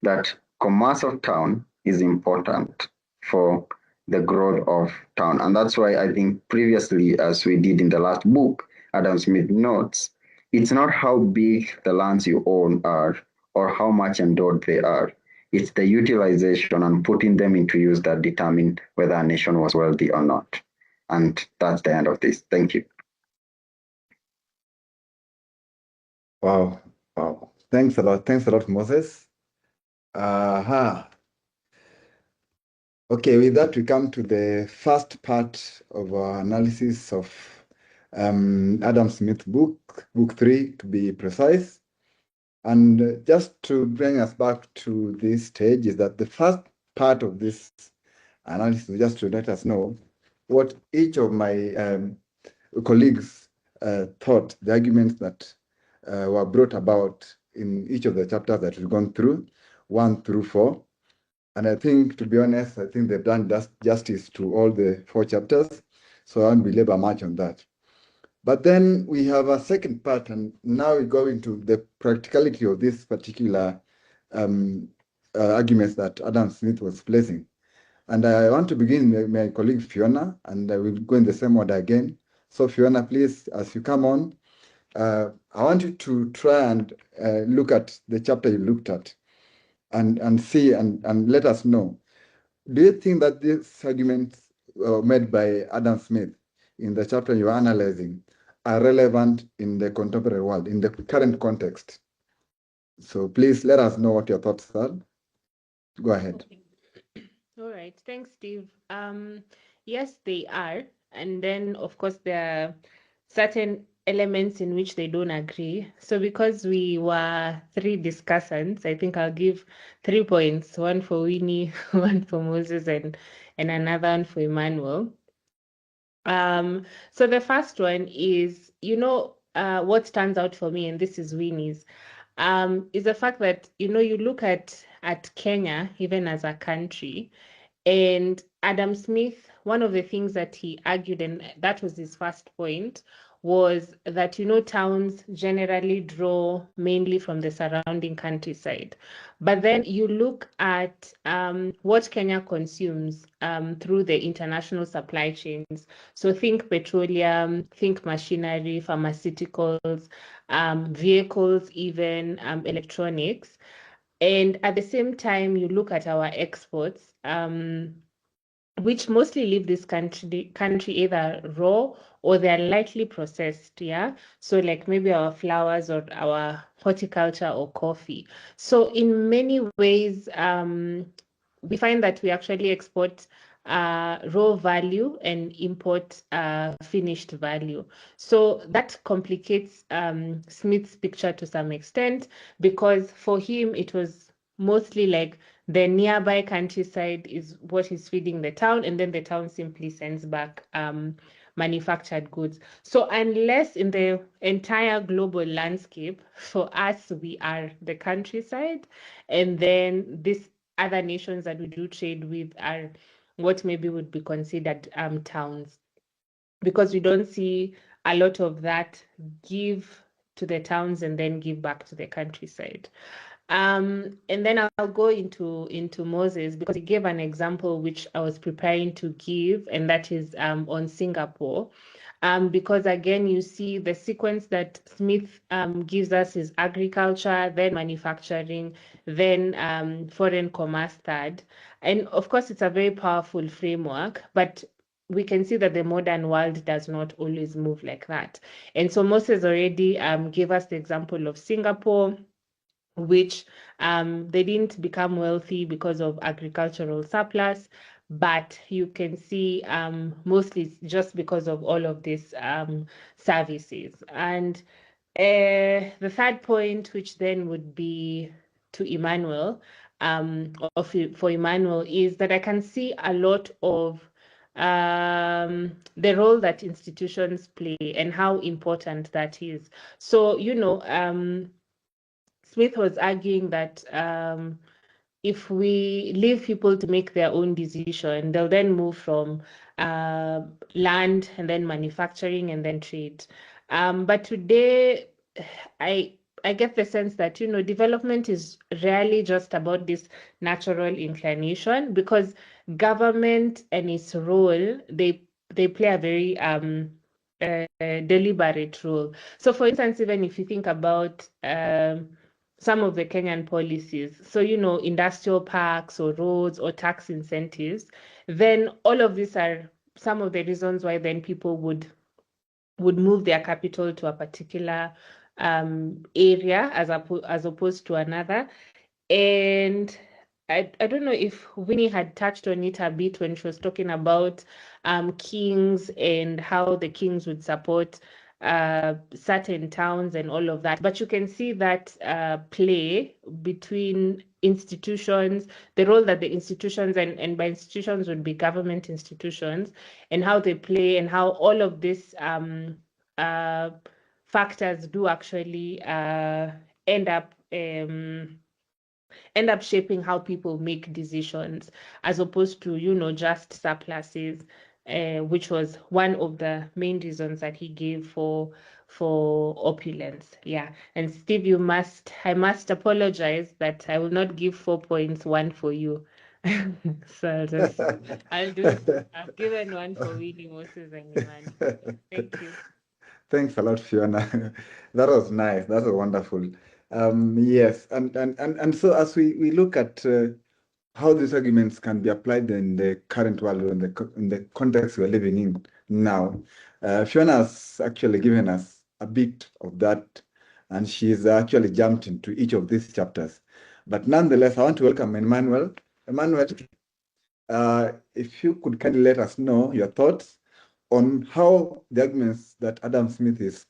that commerce of town is important for the growth of town. And that's why I think previously, as we did in the last book, Adam Smith notes, it's not how big the lands you own are or how much endowed they are. It's the utilization and putting them into use that determine whether a nation was wealthy or not. And that's the end of this. Thank you. Wow. Wow. Thanks a lot. Thanks a lot, Moses. Okay, with that, we come to the first part of our analysis of Adam Smith's book 3, to be precise. And just to bring us back to this stage is that the first part of this analysis is just to let us know what each of my colleagues thought, the arguments that were brought about in each of the chapters that we've gone through, 1 through 4. And I think, to be honest, I think they've done justice to all the 4 chapters, so I won't belabor much on that. But then we have a second part, and now we go into the practicality of this particular arguments that Adam Smith was placing. And I want to begin with my colleague Fiona, and I will go in the same order again. So Fiona, please, as you come on, I want you to try and look at the chapter you looked at and see and let us know. Do you think that these arguments made by Adam Smith in the chapter you're analyzing are relevant in the contemporary world, in the current context? So please let us know what your thoughts are. Go ahead. Okay. All right. Thanks, Steve. Yes, they are. And then, of course, there are certain elements in which they don't agree. So because we were 3 discussants, I think I'll give 3 points, one for Winnie, one for Moses, and another one for Emmanuel. So the first one is, what stands out for me, and this is Winnie's, is the fact that, you look at Kenya, even as a country, and Adam Smith, one of the things that he argued, and that was his first point, was that, towns generally draw mainly from the surrounding countryside. But then you look at what Kenya consumes through the international supply chains. So think petroleum, think machinery, pharmaceuticals, vehicles, even electronics. And at the same time, you look at our exports, which mostly leave this country either raw or they're lightly processed, yeah? So like maybe our flowers or our horticulture or coffee. So in many ways, we find that we actually export raw value and import finished value. So that complicates Smith's picture to some extent, because for him, it was mostly like the nearby countryside is what is feeding the town, and then the town simply sends back manufactured goods. So unless in the entire global landscape, for us, we are the countryside, and then these other nations that we do trade with are what maybe would be considered towns, because we don't see a lot of that give to the towns and then give back to the countryside. And then I'll go into Moses, because he gave an example which I was preparing to give, and that is on Singapore. Because again, you see the sequence that Smith gives us is agriculture, then manufacturing, then foreign commerce third. And of course, it's a very powerful framework, but we can see that the modern world does not always move like that. And so Moses already gave us the example of Singapore, which they didn't become wealthy because of agricultural surplus, but you can see mostly just because of all of these services. And the third point, which then would be to Emmanuel, for Emmanuel, is that I can see a lot of the role that institutions play and how important that is. So, Smith was arguing that if we leave people to make their own decision, they'll then move from land and then manufacturing and then trade. But today, I get the sense that, you know, development is rarely just about this natural inclination, because government and its role, they play a very deliberate role. So, for instance, even if you think about some of the Kenyan policies, so, you know, industrial parks or roads or tax incentives, then all of these are some of the reasons why then people would move their capital to a particular area as opposed to another. And I don't know if Winnie had touched on it a bit when she was talking about kings and how the kings would support certain towns and all of that. But you can see that play between institutions, the role that the institutions, and by institutions would be government institutions, and how they play, and how all of these factors do actually end up shaping how people make decisions, as opposed to, you know, just surpluses, which was one of the main reasons that he gave for opulence. Yeah. And Steve, I must apologize that I will not give 4 points, one for you. So I've given one for Winnie, Moses, and Imani. Thank you. Thanks a lot, Fiona. That was nice. That was wonderful. Yes, and so as we look at how these arguments can be applied in the current world, or in the context we're living in now, Fiona has actually given us a bit of that, and she's actually jumped into each of these chapters. But nonetheless, I want to welcome Emmanuel. Emmanuel, if you could kindly let us know your thoughts on how the arguments that Adam Smith is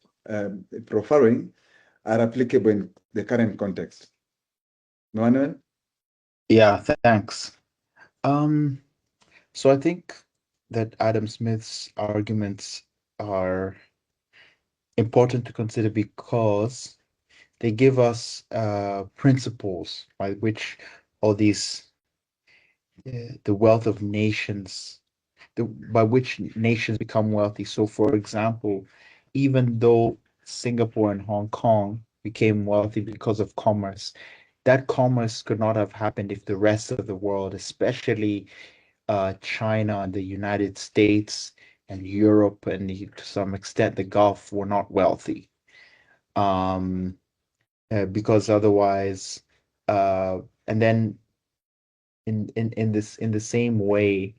proffering are applicable in the current context. Emmanuel? Yeah, thanks. So I think that Adam Smith's arguments are important to consider because they give us principles by which all these the wealth of nations, by which nations become wealthy. So, for example, even though Singapore and Hong Kong became wealthy because of commerce, that commerce could not have happened if the rest of the world, especially China and the United States and Europe and to some extent the Gulf, were not wealthy. Because otherwise, and then in the same way,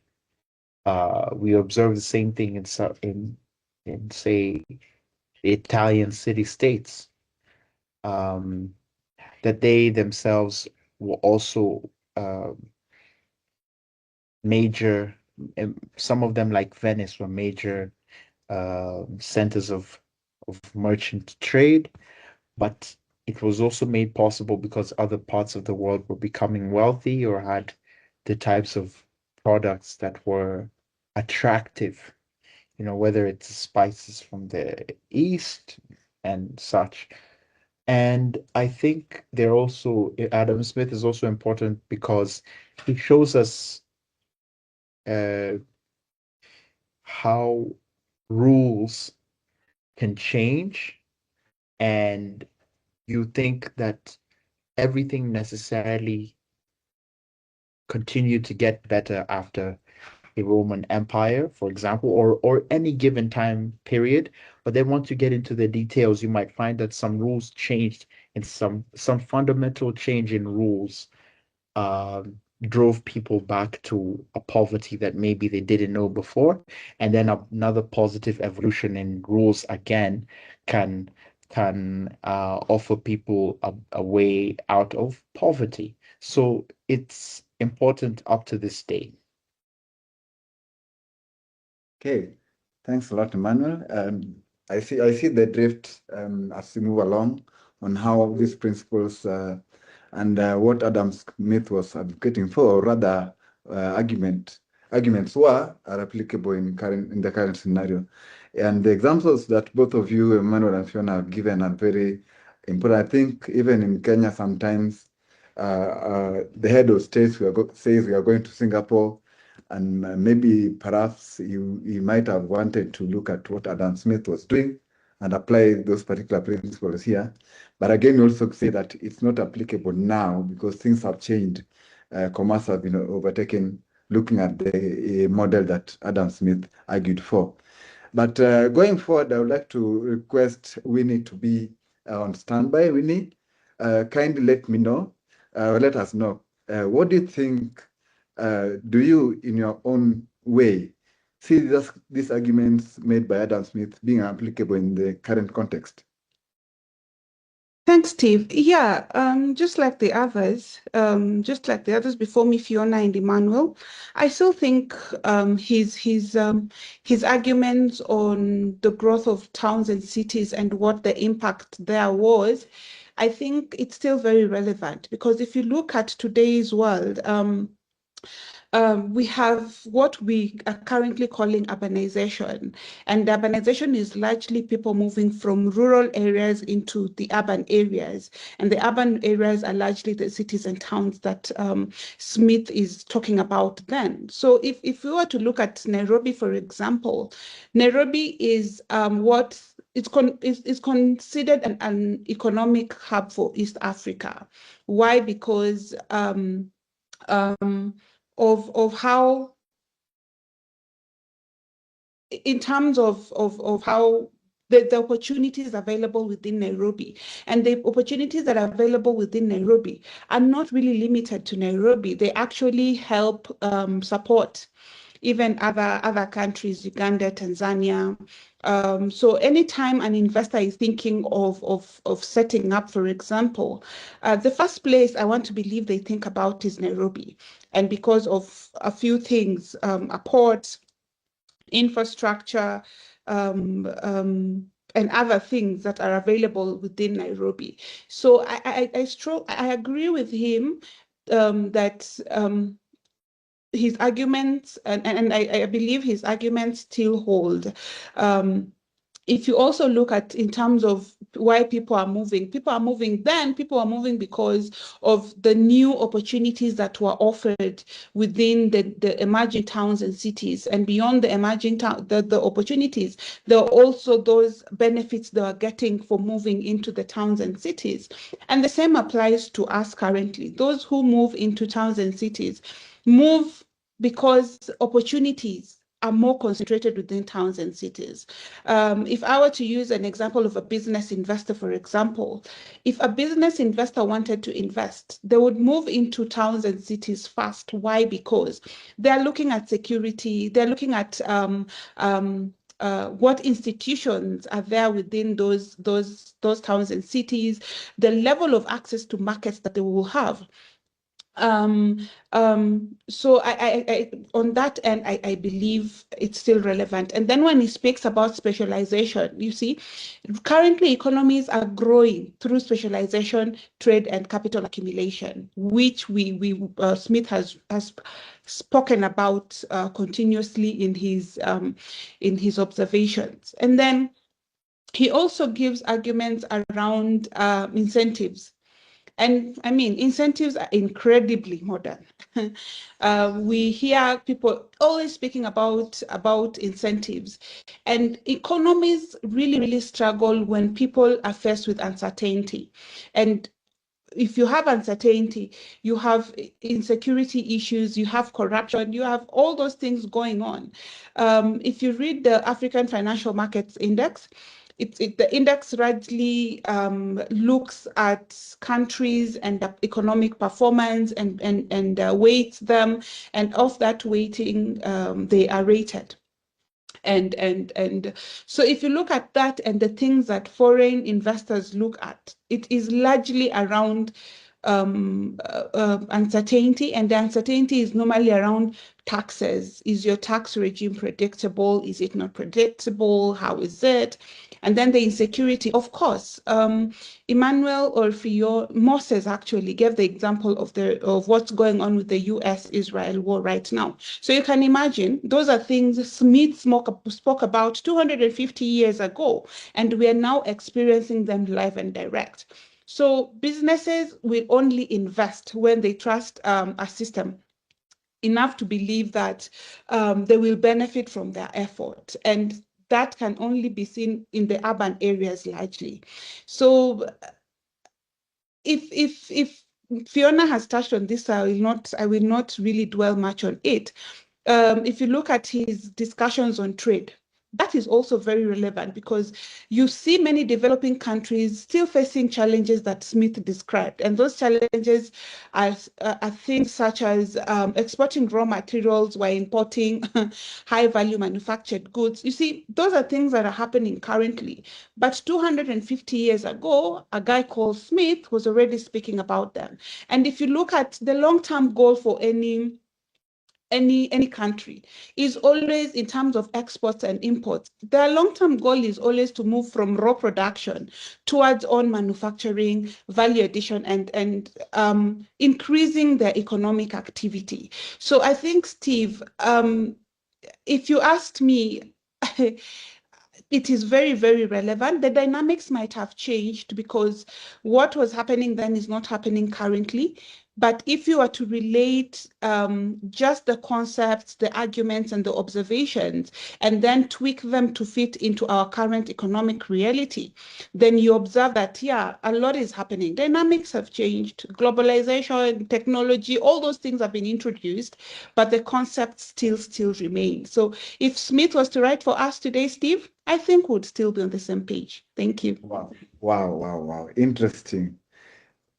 we observe the same thing in say the Italian city states, that they themselves were also major. Some of them, like Venice, were major centers of merchant trade, but it was also made possible because other parts of the world were becoming wealthy or had the types of products that were attractive, you know, whether it's spices from the East and such. And I think Adam Smith is also important because he shows us how rules can change, and you think that everything necessarily continued to get better after a Roman Empire, for example, or any given time period. But then once you get into the details, you might find that some rules changed, and some fundamental change in rules drove people back to a poverty that maybe they didn't know before, and then another positive evolution in rules again can offer people a way out of poverty. So it's important up to this day. Okay, thanks a lot, Emmanuel. I see the drift as we move along on how these principles and what Adam Smith was advocating for, or rather arguments are applicable in the current scenario. And the examples that both of you, Emmanuel and Fiona, have given are very important. I think even in Kenya sometimes the head of state says we are going to Singapore, and maybe perhaps you might have wanted to look at what Adam Smith was doing and apply those particular principles here. But again, you also say that it's not applicable now because things have changed. Commerce has been overtaken, looking at the model that Adam Smith argued for. But going forward, I would like to request Winnie to be on standby. Winnie, kindly let me know, let us know. What do you think, do you, in your own way, see these arguments made by Adam Smith being applicable in the current context? Thanks, Steve. Yeah, just like the others, before me, Fiona and Emmanuel, I still think his arguments on the growth of towns and cities and what the impact there was, I think it's still very relevant because if you look at today's world, we have what we are currently calling urbanization. And urbanization is largely people moving from rural areas into the urban areas. And the urban areas are largely the cities and towns that Smith is talking about then. So if we were to look at Nairobi, for example, Nairobi is it's considered an economic hub for East Africa. Why? Because of how, in terms of how the opportunities available within Nairobi, and the opportunities that are available within Nairobi are not really limited to Nairobi. They actually help support even other countries, Uganda, Tanzania. So anytime an investor is thinking of setting up, for example, the first place I want to believe they think about is Nairobi. And because of a few things, a port, infrastructure, and other things that are available within Nairobi. So I agree with him that his arguments, and I believe his arguments still hold. If you also look at in terms of why people are moving because of the new opportunities that were offered within the emerging towns and cities. And beyond the emerging the opportunities, there are also those benefits they are getting for moving into the towns and cities. And the same applies to us currently. Those who move into towns and cities move because opportunities are more concentrated within towns and cities. If I were to use an example of a business investor, for example, if a business investor wanted to invest, they would move into towns and cities first. Why? Because they're looking at security, they're looking at what institutions are there within those towns and cities, the level of access to markets that they will have. So I on that end, I believe it's still relevant. And then when he speaks about specialization, you see, currently economies are growing through specialization, trade, and capital accumulation, which Smith has spoken about continuously in his observations. And then he also gives arguments around incentives. And I mean, incentives are incredibly modern. We hear people always speaking about incentives, and economies really struggle when people are faced with uncertainty. And if you have uncertainty, you have insecurity issues, you have corruption, you have all those things going on. If you read the African Financial Markets Index, the index largely looks at countries and economic performance and weights them, and of that weighting, they are rated. And so if you look at that and the things that foreign investors look at, it is largely around uncertainty, and the uncertainty is normally around taxes. Is your tax regime predictable? Is it not predictable? How is it? And then the insecurity, of course. Emmanuel or Moses actually gave the example of what's going on with the US-Israel war right now. So you can imagine those are things Smith spoke about 250 years ago, and we are now experiencing them live and direct. So businesses will only invest when they trust a system enough to believe that they will benefit from their effort. And that can only be seen in the urban areas largely. So if Fiona has touched on this, I will not really dwell much on it. If you look at his discussions on trade, that is also very relevant because you see many developing countries still facing challenges that Smith described. And those challenges are things such as exporting raw materials while importing high value manufactured goods. You see, those are things that are happening currently. But 250 years ago, a guy called Smith was already speaking about them. And if you look at the long-term goal for any country is always in terms of exports and imports. Their long-term goal is always to move from raw production towards on manufacturing, value addition, and increasing their economic activity. So I think, Steve, if you asked me, it is very, very relevant. The dynamics might have changed because what was happening then is not happening currently. But if you are to relate just the concepts, the arguments, and the observations, and then tweak them to fit into our current economic reality, then you observe that, yeah, a lot is happening. Dynamics have changed, globalization, technology, all those things have been introduced, but the concepts still remain. So if Smith was to write for us today, Steve, I think we'd still be on the same page. Thank you. Wow. Interesting.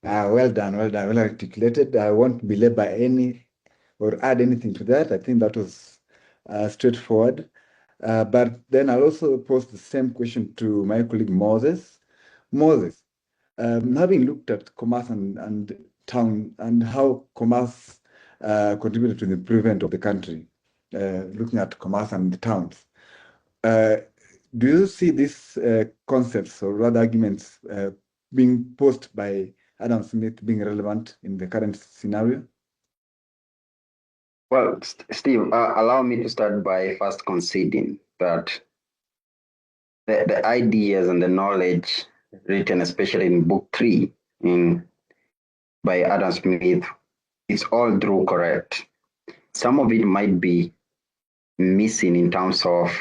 Well done, well articulated. I won't belabor any or add anything to that. I think that was straightforward. But then I'll also pose the same question to my colleague Moses. Moses, having looked at commerce and town and how commerce contributed to the improvement of the country, looking at commerce and the towns, do you see these concepts or rather arguments being posed by Adam Smith being relevant in the current scenario? Well, Steve, allow me to start by first conceding that the ideas and the knowledge written, especially in book 3 by Adam Smith, is all true correct. Some of it might be missing in terms of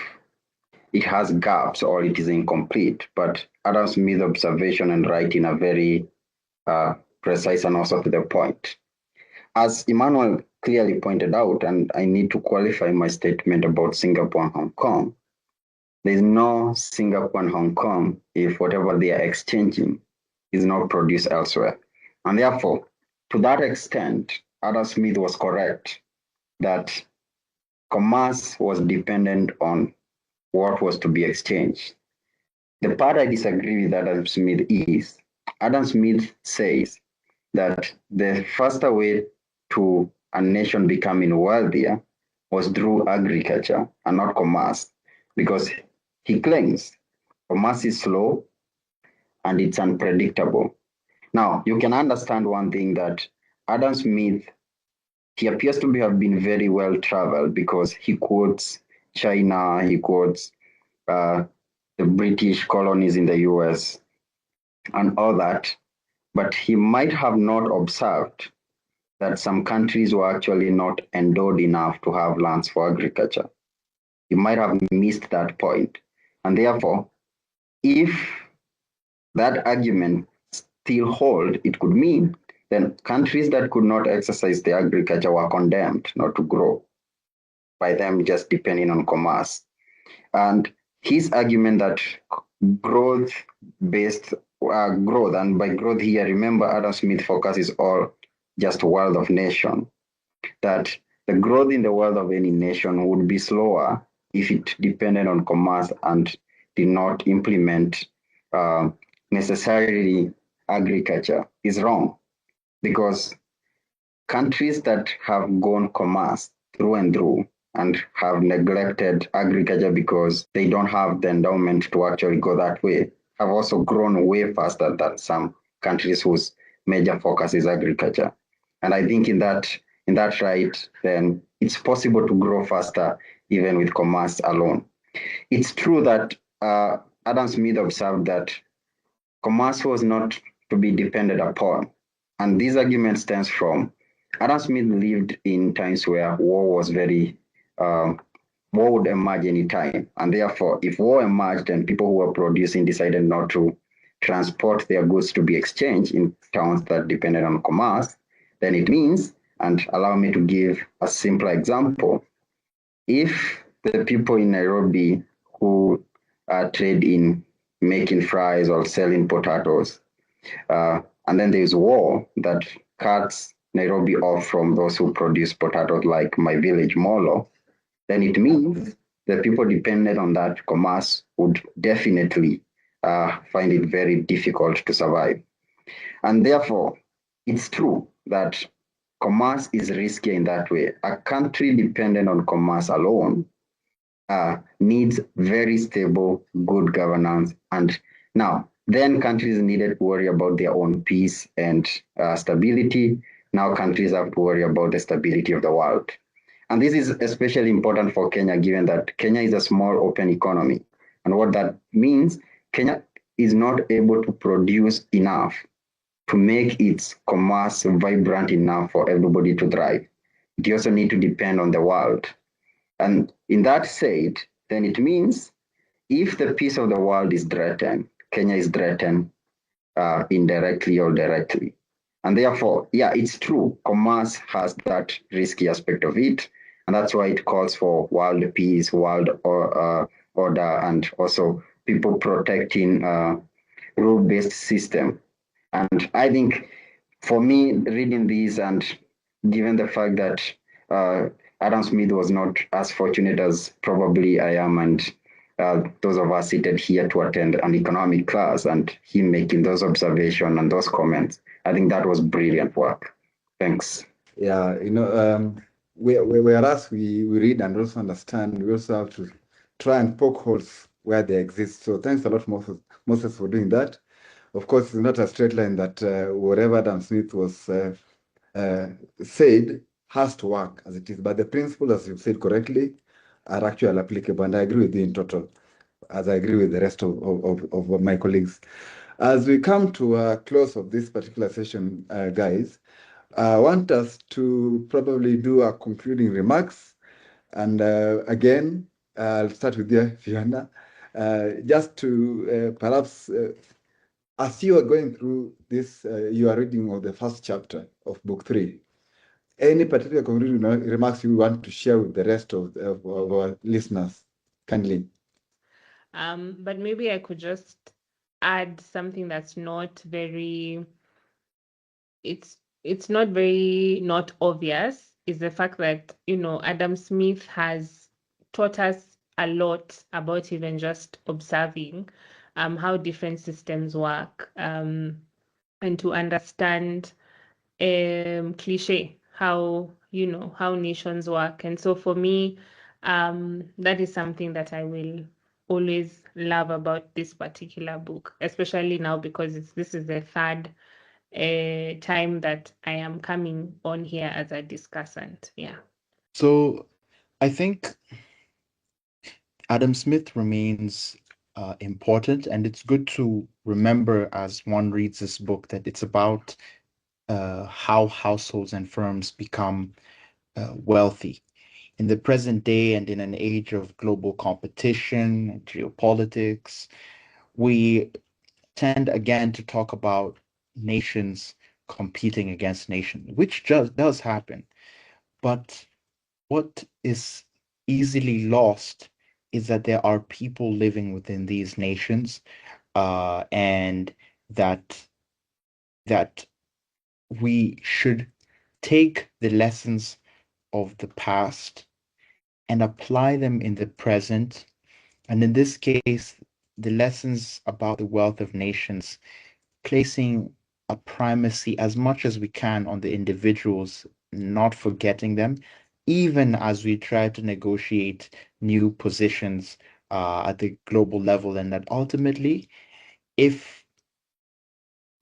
it has gaps or it is incomplete, but Adam Smith's observation and writing are very precise and also to the point. As Emmanuel clearly pointed out, and I need to qualify my statement about Singapore and Hong Kong, there's no Singapore and Hong Kong if whatever they are exchanging is not produced elsewhere. And therefore, to that extent, Adam Smith was correct that commerce was dependent on what was to be exchanged. The part I disagree with Adam Smith is, Adam Smith says that the faster way to a nation becoming wealthier was through agriculture and not commerce, because he claims commerce is slow and it's unpredictable. Now, you can understand one thing, that Adam Smith, he appears to have been very well traveled because he quotes China, he quotes the British colonies in the US and all that, but he might have not observed that some countries were actually not endowed enough to have lands for agriculture. He might have missed that point. And therefore, if that argument still hold, it could mean then countries that could not exercise the agriculture were condemned not to grow by them just depending on commerce. And his argument that growth-based growth, and by growth here, remember Adam Smith focus is all just wealth of nation, that the growth in the wealth of any nation would be slower if it depended on commerce and did not implement necessarily agriculture is wrong, because countries that have gone commerce through and through and have neglected agriculture because they don't have the endowment to actually go that way have also grown way faster than some countries whose major focus is agriculture. And I think in that right, then it's possible to grow faster even with commerce alone. It's true that Adam Smith observed that commerce was not to be depended upon. And this argument stems from Adam Smith lived in times where war would emerge any time. And therefore, if war emerged and people who were producing decided not to transport their goods to be exchanged in towns that depended on commerce, then it means, and allow me to give a simpler example, if the people in Nairobi who trade in making fries or selling potatoes, and then there's war that cuts Nairobi off from those who produce potatoes, like my village, Molo, then it means the people dependent on that commerce would definitely find it very difficult to survive. And therefore, it's true that commerce is risky in that way. A country dependent on commerce alone needs very stable, good governance. And now, then countries needed to worry about their own peace and stability. Now countries have to worry about the stability of the world. And this is especially important for Kenya, given that Kenya is a small open economy. And what that means, Kenya is not able to produce enough to make its commerce vibrant enough for everybody to thrive. It also needs to depend on the world. And in that said, then it means if the peace of the world is threatened, Kenya is threatened indirectly or directly. And therefore, yeah, it's true, commerce has that risky aspect of it. And that's why it calls for world peace, world order, and also people protecting rule-based system. And I think for me, reading these and given the fact that Adam Smith was not as fortunate as probably I am, and those of us seated here to attend an economic class, and him making those observations and those comments, I think that was brilliant work. Thanks. Yeah, whereas we read and also understand, we also have to try and poke holes where they exist. So thanks a lot, Moses, for doing that. Of course, it's not a straight line that whatever Adam Smith was said has to work as it is. But the principles, as you've said correctly, are actually applicable. And I agree with you in total, as I agree with the rest of my colleagues. As we come to a close of this particular session, guys, I want us to probably do our concluding remarks. And again, I'll start with you, Fiona, just to perhaps, as you are going through this, you are reading of the first chapter of book 3. Any particular concluding remarks you want to share with the rest of our listeners? Kindly. But maybe I could just add something that's not very, it's not very not obvious, is the fact that, Adam Smith has taught us a lot about even just observing how different systems work, and to understand cliche how nations work. And so for me, that is something that I will always love about this particular book, especially now because this is the third time that I am coming on here as a discussant. Yeah. So I think Adam Smith remains important, and it's good to remember as one reads this book that it's about how households and firms become wealthy. In the present day and in an age of global competition and geopolitics, we tend again to talk about nations competing against nations, which just does happen. But what is easily lost is that there are people living within these nations, and that we should take the lessons of the past and apply them in the present. And in this case, the lessons about the wealth of nations, placing a primacy as much as we can on the individuals, not forgetting them, even as we try to negotiate new positions at the global level. And that ultimately, if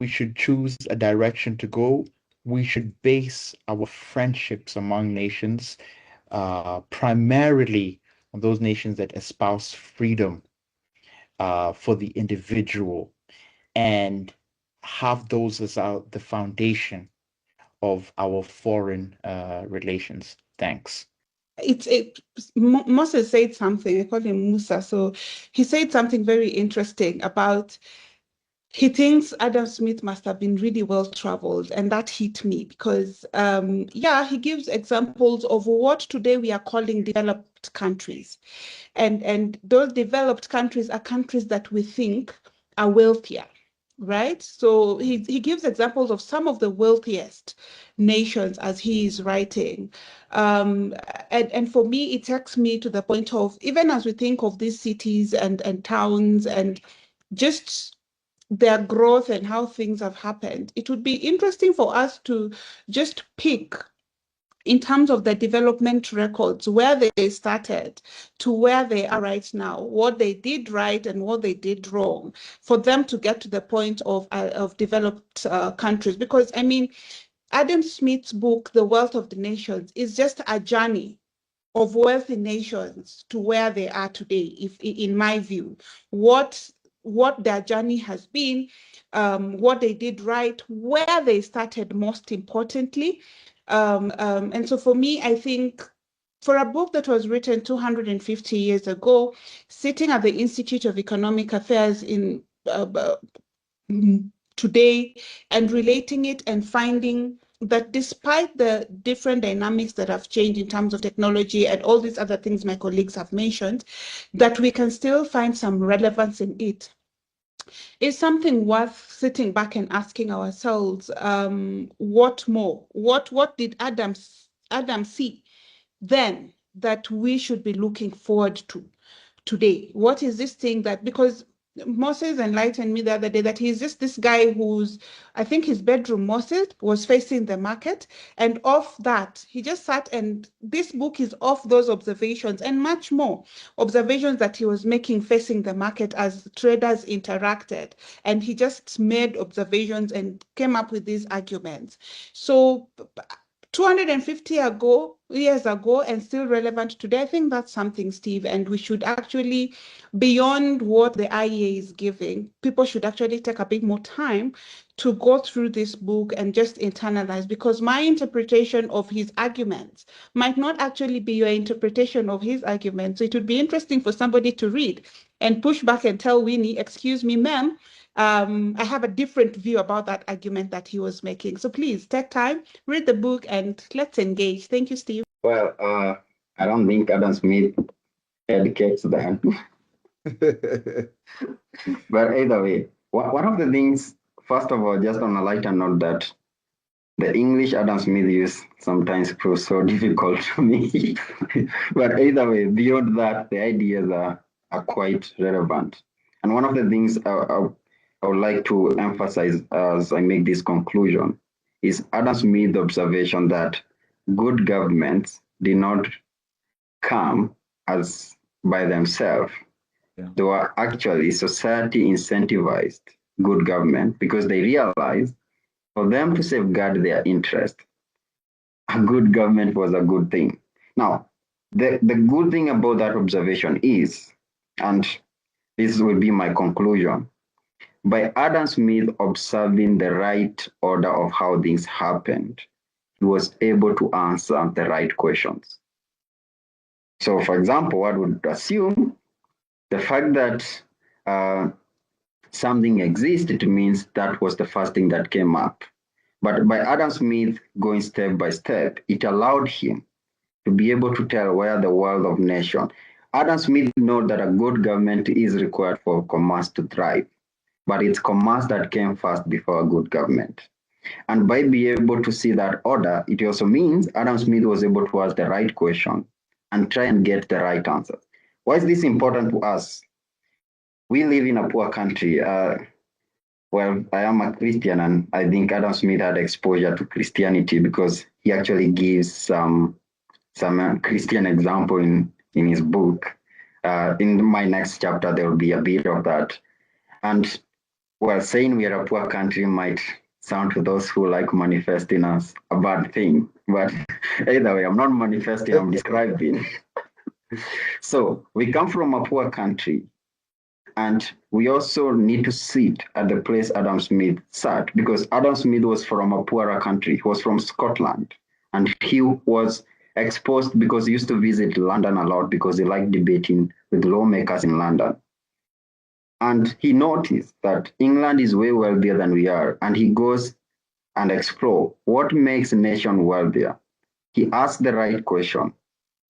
we should choose a direction to go, we should base our friendships among nations primarily on those nations that espouse freedom for the individual, and have those as the foundation of our foreign relations. Thanks. Moses said something, I call him Musa. So he said something very interesting about he thinks Adam Smith must have been really well traveled, and that hit me because, he gives examples of what today we are calling developed countries, and those developed countries are countries that we think are wealthier, right? So he gives examples of some of the wealthiest nations as he is writing, and for me, it takes me to the point of even as we think of these cities and towns and just their growth and how things have happened, it would be interesting for us to just pick in terms of the development records, where they started to where they are right now, what they did right and what they did wrong, for them to get to the point of developed countries. Because, I mean, Adam Smith's book, The Wealth of the Nations, is just a journey of wealthy nations to where they are today, if in my view, what their journey has been, what they did right, where they started most importantly. And so for me, I think for a book that was written 250 years ago, sitting at the Institute of Economic Affairs in today and relating it and finding that despite the different dynamics that have changed in terms of technology and all these other things my colleagues have mentioned, that we can still find some relevance in it is something worth sitting back and asking ourselves, what more? What did Adam see then that we should be looking forward to today? What is this thing that, because Moses enlightened me the other day that he's just this guy who's, I think his bedroom, Moses, was facing the market. And off that, he just sat, and this book is off those observations and much more observations that he was making facing the market as traders interacted. And he just made observations and came up with these arguments. So 250 years ago and still relevant today. I think that's something, Steve, and we should actually, beyond what the IEA is giving, people should actually take a bit more time to go through this book and just internalize, because my interpretation of his arguments might not actually be your interpretation of his arguments. So it would be interesting for somebody to read and push back and tell Winnie, excuse me, ma'am, I have a different view about that argument that he was making. So please take time, read the book, and let's engage. Thank you, Steve. Well, I don't think Adam Smith educates them. But either way, one of the things, first of all, just on a lighter note, that the English Adam Smith use sometimes proves so difficult to me. But either way, beyond that, the ideas are quite relevant. And one of the things I would like to emphasize as I make this conclusion is Adam Smith's observation that good governments did not come as by themselves. Yeah. They were actually society incentivized good government because they realized for them to safeguard their interest, a good government was a good thing. Now, the good thing about that observation is, and this will be my conclusion, by Adam Smith observing the right order of how things happened, he was able to answer the right questions. So, for example, one would assume the fact that something existed means that was the first thing that came up. But by Adam Smith going step by step, it allowed him to be able to tell where the world of nation. Adam Smith knows that a good government is required for commerce to thrive, but it's commerce that came first before a good government. And by being able to see that order, it also means Adam Smith was able to ask the right question and try and get the right answer. Why is this important to us? We live in a poor country. Well, I am a Christian, and I think Adam Smith had exposure to Christianity because he actually gives some Christian example in his book. In my next chapter, there will be a bit of that. And well, saying we are a poor country might sound to those who like manifesting us a bad thing, but either way, I'm not manifesting, I'm describing. So we come from a poor country, And we also need to sit at the place Adam Smith sat, because Adam Smith was from a poorer country. He was from Scotland. And he was exposed because he used to visit London a lot because he liked debating with lawmakers in London. And he noticed that England is way wealthier than we are. And he goes and explores what makes a nation wealthier. He asks the right question.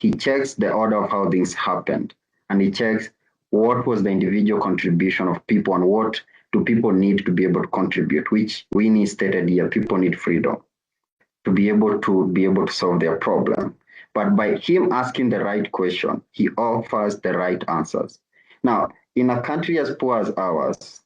He checks the order of how things happened. And he checks what was the individual contribution of people and what do people need to be able to contribute, which Winnie stated here, people need freedom to be able to solve their problem. But by him asking the right question, he offers the right answers. Now, in a country as poor as ours,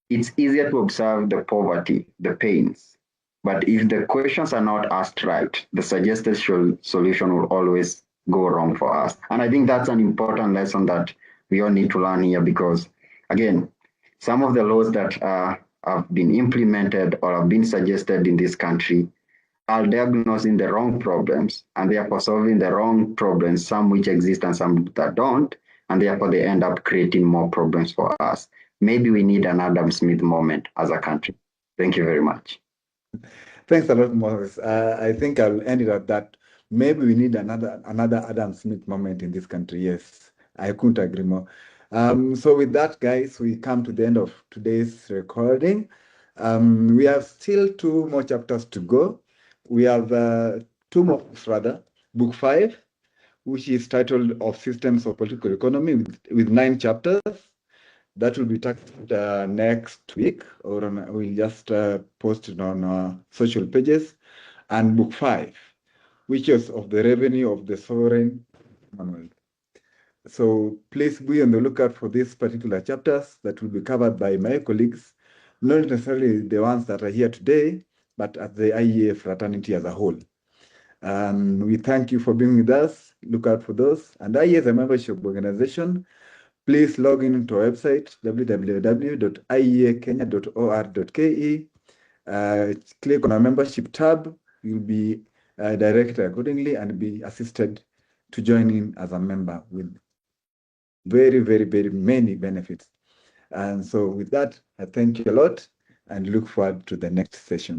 it's easier to observe the poverty, the pains. But if the questions are not asked right, the suggested solution will always go wrong for us. And I think that's an important lesson that we all need to learn here, because, again, some of the laws that have been implemented or have been suggested in this country are diagnosing the wrong problems and therefore solving the wrong problems, some which exist and some that don't, and therefore they end up creating more problems for us. Maybe we need an Adam Smith moment as a country. Thank you very much. Thanks a lot, Moses. I think I'll end it at that. Maybe we need another Adam Smith moment in this country. Yes, I couldn't agree more. So with that, guys, we come to the end of today's recording. We have still 2 more chapters to go. We have 2 more books, rather. Book 5, which is titled Of Systems of Political Economy, with 9 chapters. That will be tackled next week, or we'll just post it on our social pages. And book 5, which is of the revenue of the sovereign Commonwealth. So please be on the lookout for these particular chapters that will be covered by my colleagues, not necessarily the ones that are here today, but at the IEA fraternity as a whole. We thank you for being with us. Look out for those. And IEA is a membership organization. Please log in to our website, www.ieakenya.or.ke. Click on our membership tab. You'll be directed accordingly and be assisted to join in as a member with very, very, very many benefits. And so with that, I thank you a lot and look forward to the next session.